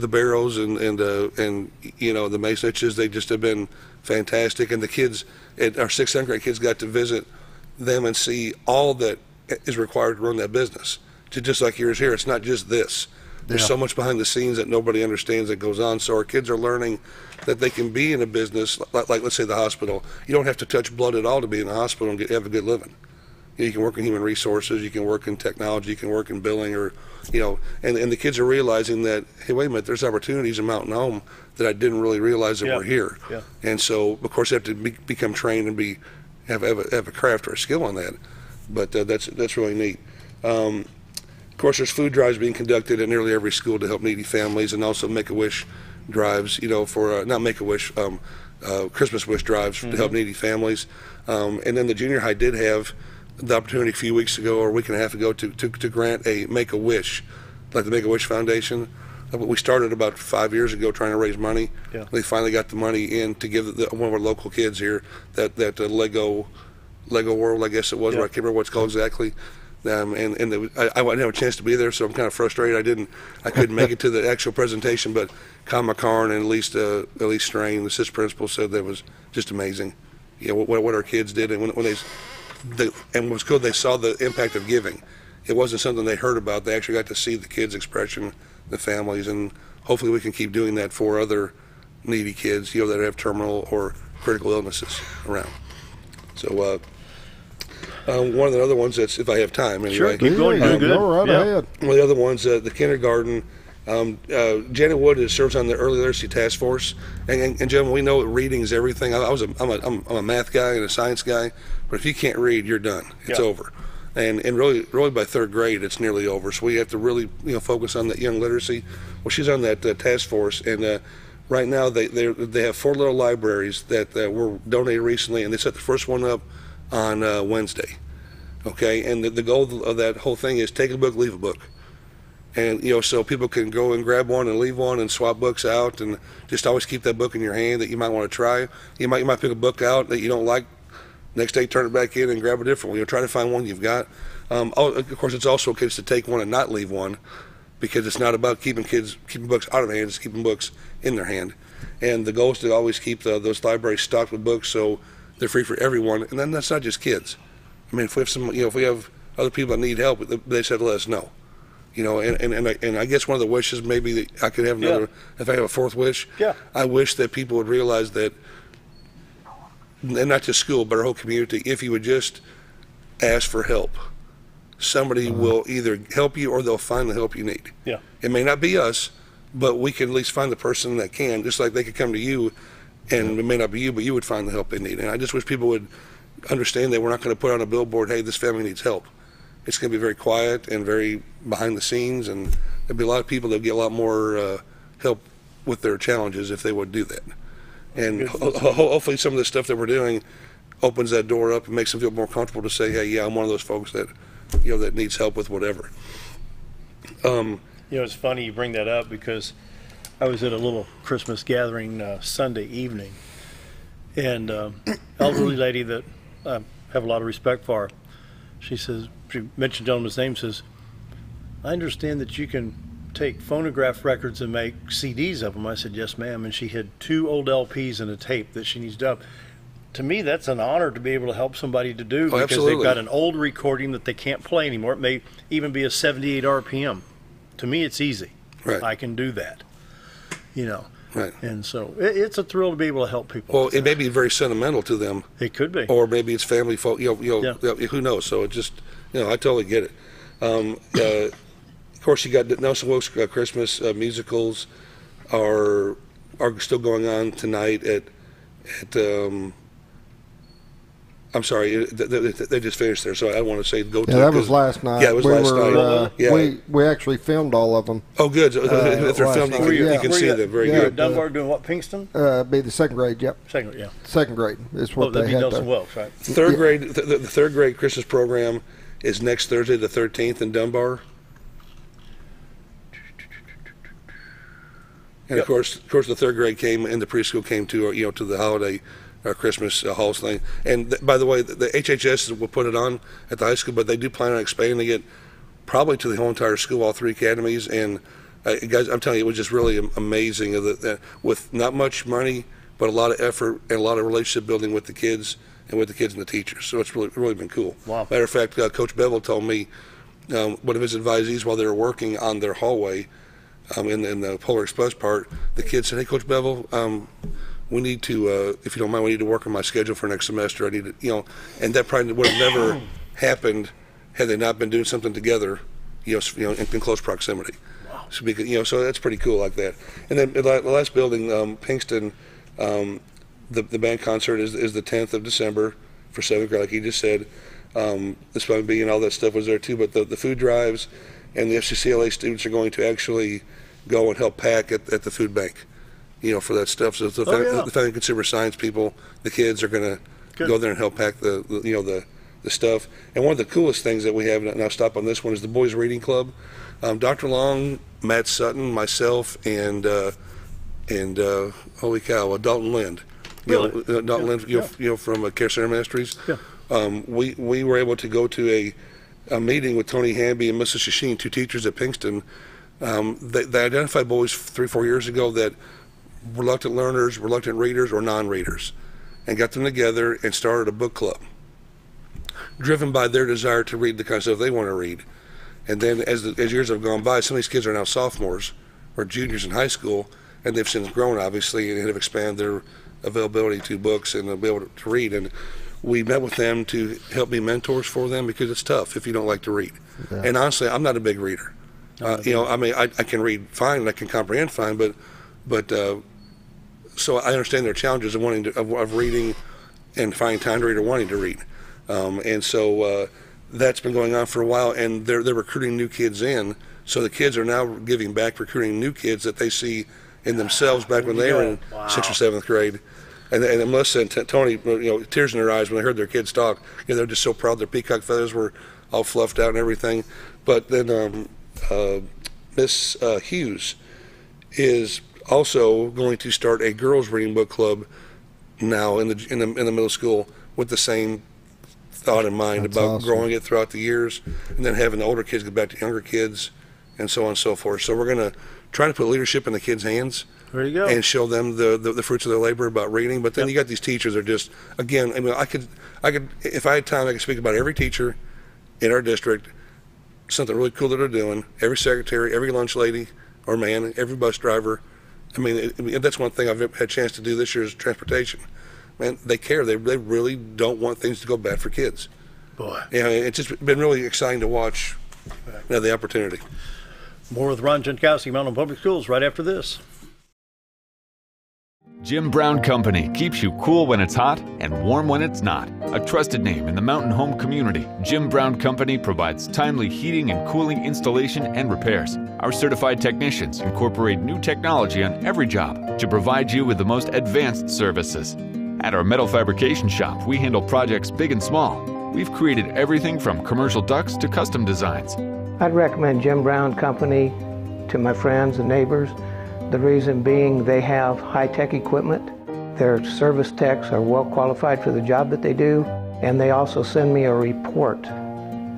Barrows and the Masoniches. They just have been fantastic, and the kids at our 6th, 7th grade kids got to visit them and see all that is required to run that business. Just like yours here, it's not just this. There's so much behind the scenes that nobody understands that goes on. So our kids are learning that they can be in a business like let's say the hospital. You don't have to touch blood at all to be in the hospital and have a good living. You can work in human resources, you can work in technology, you can work in billing, or and the kids are realizing that, hey, wait a minute, there's opportunities in Mountain Home that I didn't really realize that were here. Yeah. And so, of course, they have to become trained and have a craft or a skill on that. But that's really neat. Of course, there's food drives being conducted at nearly every school to help needy families, and also Make-A-Wish drives, for not Make-A-Wish, Christmas wish drives to help needy families. And then the junior high did have the opportunity a few weeks ago or a week and a half ago to grant a Make-A-Wish, like the Make-A-Wish Foundation. We started about 5 years ago trying to raise money. Yeah. They finally got the money in to give one of our local kids here that Lego World, I guess it was. Yeah. I can't remember what it's called exactly. I didn't have a chance to be there, so I'm kind of frustrated. I couldn't make it to the actual presentation, but Kyle McCarr and Elise Strain, the assistant principal, said that was just amazing. What our kids did, and and what's cool, they saw the impact of giving. It wasn't something they heard about. They actually got to see the kids' expression, the families, and hopefully we can keep doing that for other needy kids, that have terminal or critical illnesses around. So one of the other ones that's, if I have time anyway. Sure, keep going. You're doing good. Go right ahead. One of the other ones, the kindergarten. Janet Wood serves on the early literacy task force, and gentlemen, we know reading is everything. I'm a math guy and a science guy, but if you can't read, you're done. It's over. And really by 3rd grade, it's nearly over. So we have to really focus on that young literacy. Well, she's on that task force, and right now they have 4 little libraries that were donated recently, and they set the first one up on Wednesday. Okay, and the goal of that whole thing is take a book, leave a book. And so people can go and grab one and leave one and swap books out, and just always keep that book in your hand that you might want to try. You might pick a book out that you don't like. Next day, turn it back in and grab a different one. Try to find one you've got. Of course, it's also okay to take one and not leave one. because it's not about keeping books out of their hands, it's keeping books in their hand. And the goal is to always keep those libraries stocked with books so they're free for everyone. And then that's not just kids. I mean, if we have other people that need help, they said let us know. And I guess one of the wishes maybe that I could have another, if I have a fourth wish, I wish that people would realize that, and not just school, but our whole community, if you would just ask for help, somebody will either help you or they'll find the help you need. Yeah. It may not be us, but we can at least find the person that can, just like they could come to you, and it may not be you, but you would find the help they need. And I just wish people would understand that we're not going to put on a billboard, hey, this family needs help. It's going to be very quiet and very behind the scenes, and there'll be a lot of people that get a lot more help with their challenges if they would do that. And hopefully some of the stuff that we're doing opens that door up and makes them feel more comfortable to say, hey, yeah, I'm one of those folks that, that needs help with whatever. It's funny you bring that up because I was at a little Christmas gathering Sunday evening, and elderly lady that I have a lot of respect for, she mentioned a gentleman's name, says, I understand that you can take phonograph records and make CDs of them. I said, yes, ma'am. And she had 2 old LPs and a tape that she needs to up. To me, that's an honor to be able to help somebody to do, because absolutely. They've got an old recording that they can't play anymore. It may even be a 78 RPM. To me, it's easy. Right. I can do that. Right. And so it's a thrill to be able to help people. Well, it may be very sentimental to them. It could be. Or maybe it's family folk, who knows? So it just, I totally get it. Of course, you got Nelson Wilkes Christmas musicals are still going on tonight at I'm sorry, they just finished there, so I don't want to say go to. Yeah, that was last night. Yeah, it was last night. We actually filmed all of them. Oh, good. If they're filmed, you can see them. Very good. Dunbar doing what? Pinkston? Be the second grade. Yep. Second grade is what they had. Nelson Wilkes, right? Third grade. The third grade Christmas program is next Thursday, the 13th, in Dunbar. And of course, the third grade came, and the preschool came to to the holiday. Christmas halls thing. And by the way, the HHS will put it on at the high school, but they do plan on expanding it probably to the whole entire school, all 3 academies. And guys, I'm telling you, it was just really amazing with not much money, but a lot of effort and a lot of relationship building with the kids and the teachers. So it's really been cool. Wow. Matter of fact, Coach Bevel told me one of his advisees while they were working on their hallway in the Polar Express part, the kids said, hey, Coach Bevel, we need to, if you don't mind, we need to work on my schedule for next semester. I need to, and that probably would have never happened had they not been doing something together, in close proximity. Wow. So, because, so that's pretty cool like that. And then the last building, Pinkston, the band concert is the 10th of December for 7th grade, like he just said. The spelling bee and all that stuff was there too, but the food drives and the FCCLA students are going to actually go and help pack at the food bank. For that stuff. So the Family and Consumer Science people, the kids are going to go there and help pack the stuff. And one of the coolest things that we have, and I'll stop on this one, is the Boys Reading Club. Dr. Long, Matt Sutton, myself, and holy cow, Dalton Lind. Really? Dalton Lind, from Care Center Ministries. Yeah. We were able to go to a meeting with Tony Hamby and Mrs. Shasheen, 2 teachers at Pinkston. They identified boys 3-4 years ago that reluctant learners, reluctant readers, or non-readers, and got them together and started a book club driven by their desire to read the kind of stuff they want to read. And then as years have gone by, some of these kids are now sophomores or juniors in high school, and they've since grown, obviously, and have expanded their availability to books and be able to read. And we met with them to help be mentors for them, because it's tough if you don't like to read. Yeah. And honestly, I'm not a big reader. I can read fine and I can comprehend fine, but so I understand their challenges of wanting of reading and finding time to read or wanting to read, and so that's been going on for a while. And they're recruiting new kids in, so the kids are now giving back, recruiting new kids that they see in themselves back when they were in 6th or 7th grade. And Melissa and Tony, tears in their eyes when they heard their kids talk. They're just so proud. Their peacock feathers were all fluffed out and everything. But then Miss Hughes is also going to start a girls' reading book club now in the middle school, with the same thought in mind. That's about awesome. Growing it throughout the years, and then having the older kids get back to younger kids, and so on and so forth. So we're going to try to put leadership in the kids' hands. There you go. And show them the fruits of their labor about reading. But then you got these teachers that are just, again, I mean, I could, if I had time, I could speak about every teacher in our district, something really cool that they're doing. Every secretary, every lunch lady or man, every bus driver. I mean, that's one thing I've had a chance to do this year is transportation. Man, they care. They really don't want things to go bad for kids. Boy. Yeah, it's just been really exciting to watch the opportunity. More with Ron Czanstkowski, Mountain Public Schools, right after this. Jim Brown Company keeps you cool when it's hot and warm when it's not. A trusted name in the mountain home community, Jim Brown Company provides timely heating and cooling installation and repairs. Our certified technicians incorporate new technology on every job to provide you with the most advanced services. At our metal fabrication shop, we handle projects big and small. We've created everything from commercial ducts to custom designs. I'd recommend Jim Brown Company to my friends and neighbors. The reason being they have high-tech equipment, their service techs are well qualified for the job that they do, and they also send me a report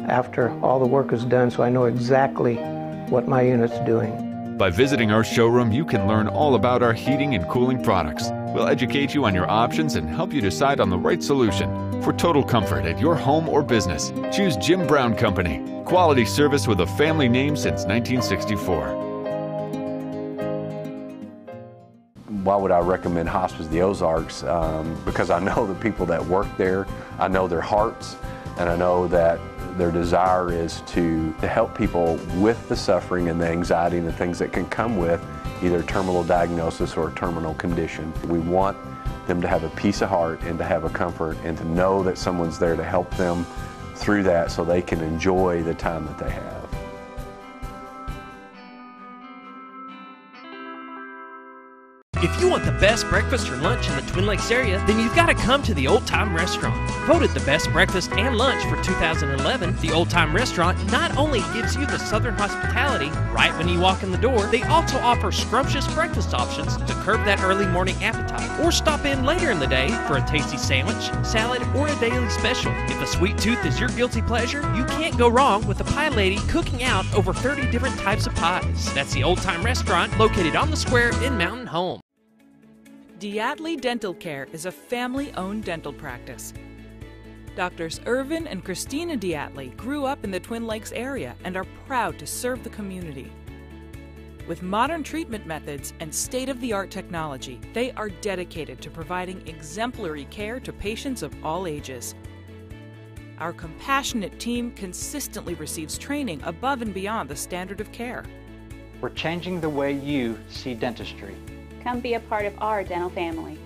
after all the work is done so I know exactly what my unit's doing. By visiting our showroom, you can learn all about our heating and cooling products. We'll educate you on your options and help you decide on the right solution. For total comfort at your home or business, choose Jim Brown Company. Quality service with a family name since 1964. Why would I recommend Hospice of the Ozarks? Because I know the people that work there, I know their hearts, and I know that their desire is to help people with the suffering and the anxiety and the things that can come with either terminal diagnosis or a terminal condition. We want them to have a peace of heart and to have a comfort and to know that someone's there to help them through that so they can enjoy the time that they have. If you want the best breakfast or lunch in the Twin Lakes area, then you've got to come to the Old Time Restaurant. Voted the best breakfast and lunch for 2011, the Old Time Restaurant not only gives you the Southern hospitality right when you walk in the door, they also offer scrumptious breakfast options to curb that early morning appetite. Or stop in later in the day for a tasty sandwich, salad, or a daily special. If a sweet tooth is your guilty pleasure, you can't go wrong with the pie lady cooking out over 30 different types of pies. That's the Old Time Restaurant located on the square in Mountain Home. Diatley Dental Care is a family-owned dental practice. Doctors Irvin and Christina Diatley grew up in the Twin Lakes area and are proud to serve the community. With modern treatment methods and state-of-the-art technology, they are dedicated to providing exemplary care to patients of all ages. Our compassionate team consistently receives training above and beyond the standard of care. We're changing the way you see dentistry. Come be a part of our dental family.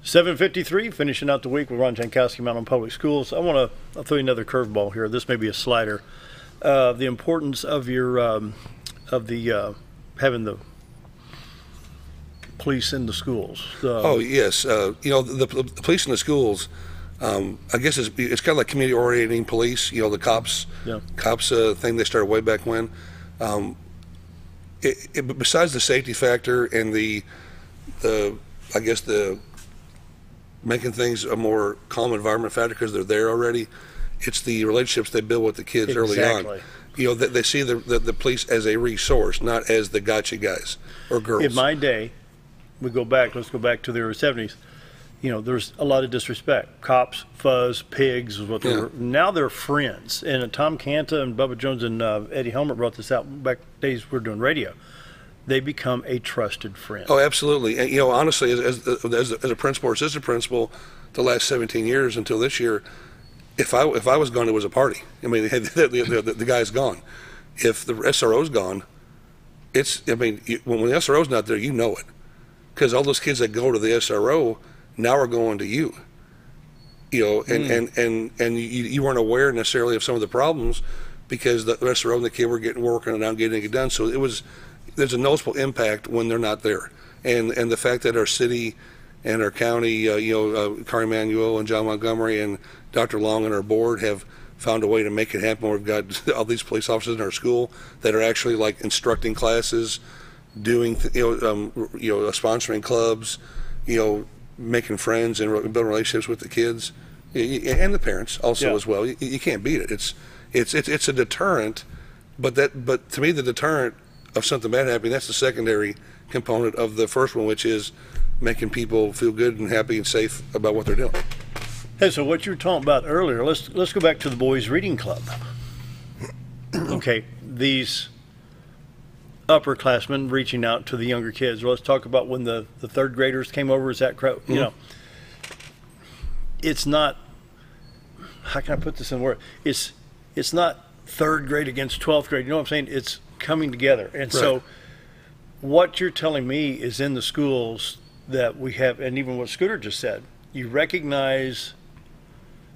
$7:53, finishing out the week with Ron Czanstkowski, Mountain Public Schools. I'll throw you another curveball here. This may be a slider. The importance of your having the police in the schools. Oh yes, the police in the schools. I guess it's kind of like community orienting police. The cops thing they started way back when. Besides the safety factor and the making things a more calm environment factor because they're there already, it's the relationships they build with the kids early on. They see the police as a resource, not as the gotcha guys or girls. In my day, let's go back to the early 70s, there's a lot of disrespect. Cops, fuzz, pigs is what they were. Now they're friends. And Tom Canta and Bubba Jones and Eddie Helmert brought this out back days we were doing radio. They become a trusted friend. Oh, absolutely. And, honestly, as a principal or assistant principal, the last 17 years until this year, if I was gone, it was a party. I mean, the guy's gone. If the SRO's gone, when the SRO's not there, you know it. Because all those kids that go to the SRO now are going to you. And you weren't aware necessarily of some of the problems because the SRO and the kid were working it out, getting it done. So there's a noticeable impact when they're not there. And the fact that our city and our county, Carr Emanuel and John Montgomery and Dr. Long and our board have found a way to make it happen. We've got all these police officers in our school that are actually like instructing classes, doing sponsoring clubs, making friends and building relationships with the kids and the parents also as well. You can't beat it. It's a deterrent, but to me the deterrent of something bad happening, that's the secondary component of the first one, which is making people feel good and happy and safe about what they're doing. Hey, so what you were talking about earlier, let's go back to the boys' reading club. Okay, these upperclassmen reaching out to the younger kids. Let's talk about when the third graders came over. Is that correct? Mm-hmm. It's not. How can I put this in words? It's not third grade against 12th grade. You know what I'm saying? It's coming together, and so what you're telling me is in the schools that we have, and even what Scooter just said, you recognize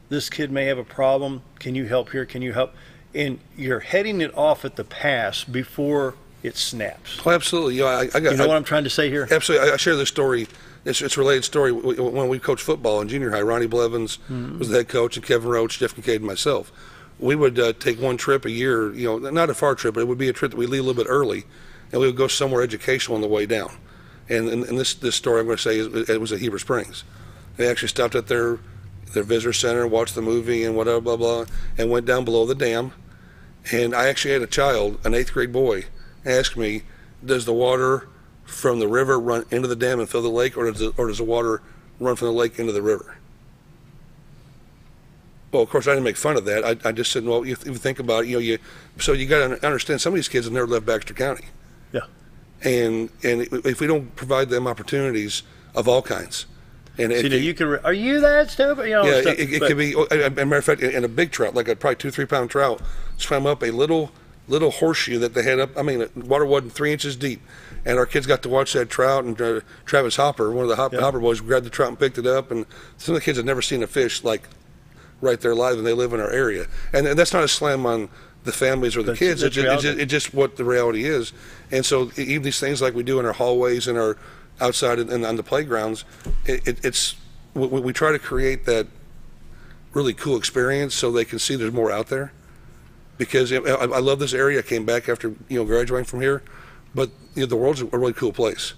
this kid may have a problem. Can you help here? Can you help? And you're heading it off at the pass before it snaps. Oh, absolutely. I got. You know what I'm trying to say here? Absolutely. I share this story. It's a related story. When we coached football in junior high, Ronnie Blevins was the head coach, and Kevin Roach, Jeff Kincaid, and myself. We would take one trip a year. Not a far trip, but it would be a trip that we'd leave a little bit early, and we would go somewhere educational on the way down. And this story I'm going to say it was at Heber Springs. They actually stopped at their visitor center, watched the movie and whatever, blah, blah, and went down below the dam. And I actually had a child, an 8th grade boy, ask me, does the water from the river run into the dam and fill the lake, or does the water run from the lake into the river? Well, of course, I didn't make fun of that. I just said, well, if you think about it, so you got to understand, some of these kids have never left Baxter County. Yeah. And if we don't provide them opportunities of all kinds, and you can. Are you that stupid? It could be. As a matter of fact, in a big trout, like a probably 2-3 pound trout, swam up a little horseshoe that they had up. I mean, the water wasn't 3 inches deep, and our kids got to watch that trout. And Travis Hopper, one of the Hopper boys, grabbed the trout and picked it up. And some of the kids had never seen a fish like right there live, and they live in our area. And that's not a slam on the families or the kids. It's just what the reality is. And so even these things like we do in our hallways and our outside and on the playgrounds, we try to create that really cool experience so they can see there's more out there. Because I love this area. I came back after graduating from here, but the world's a really cool place.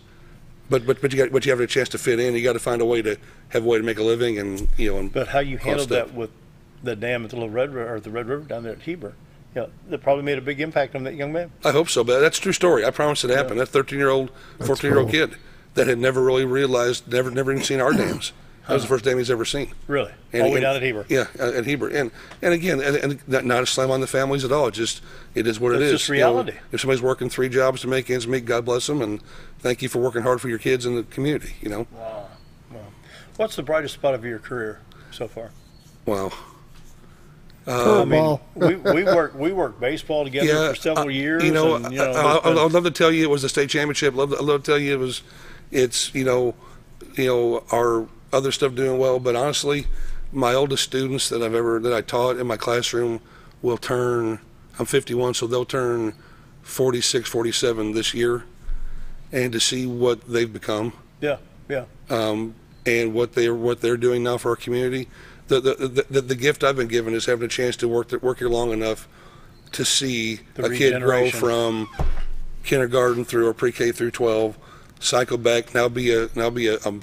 But you have a chance to fit in. You got to find a way to make a living and But how you handled that with the dam at the Little Red River, or the Red River down there at Heber, that probably made a big impact on that young man. I hope so, but that's a true story. I promise it happened. That 13-year-old, 14-year-old kid that had never really realized, never even seen our dams. That was the first dam he's ever seen. Really? All the way down at Heber. Yeah, at Heber. And again, not a slam on the families at all. It is what it is. It's just reality. If somebody's working 3 jobs to make ends meet, God bless them, and thank you for working hard for your kids in the community. Wow. What's the brightest spot of your career so far? Wow. We worked baseball together for several years. I'd love to tell you it was the state championship. I'd love to tell you it's our other stuff doing well. But honestly, my oldest students that I taught in my classroom will turn. I'm 51, so they'll turn 46, 47 this year, and to see what they've become. Yeah. And what they're doing now for our community. The gift I've been given is having a chance to work here long enough to see a kid grow from kindergarten through or pre-K through 12, cycle back, now be a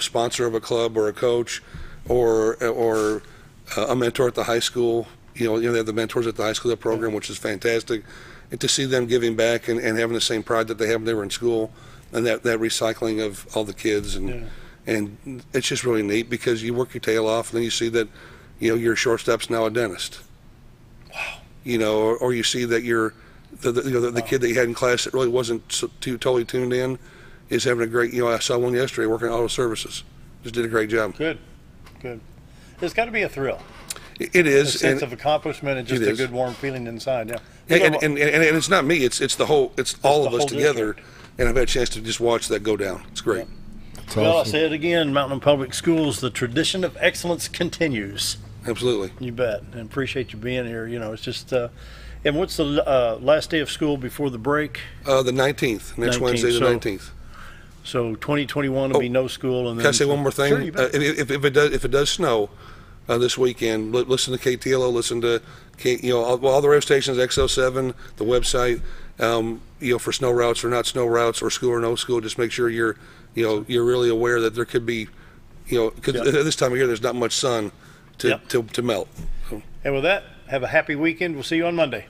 sponsor of a club or a coach or a mentor at the high school. They have the mentors at the high school program, which is fantastic. And to see them giving back and having the same pride that they had when they were in school, and that recycling of all the kids and it's just really neat because you work your tail off and then you see that your shortstop's now a dentist. Wow. Or you see that the kid that you had in class that really wasn't totally tuned in is having a great. I saw one yesterday working in auto services. Just did a great job. Good. There's got to be a thrill. It is a sense of accomplishment and just a good warm feeling inside. Yeah. And it's not me. It's all of us together. District. And I've had a chance to just watch that go down. It's great. Yeah. Well, I'll say it again, Mountain Public Schools, the tradition of excellence continues. Absolutely. You bet. And appreciate you being here. It's just, and what's the last day of school before the break? The 19th, next Wednesday, the 19th. So 2021 will be no school. And then can I say one more thing? Sure, you bet. If it does snow, this weekend. Listen to KTLO, listen to all the radio stations, XO7, the website. For snow routes or not snow routes, or school or no school, just make sure you're really aware that there could be, because at this time of year there's not much sun to melt. And with that, have a happy weekend. We'll see you on Monday.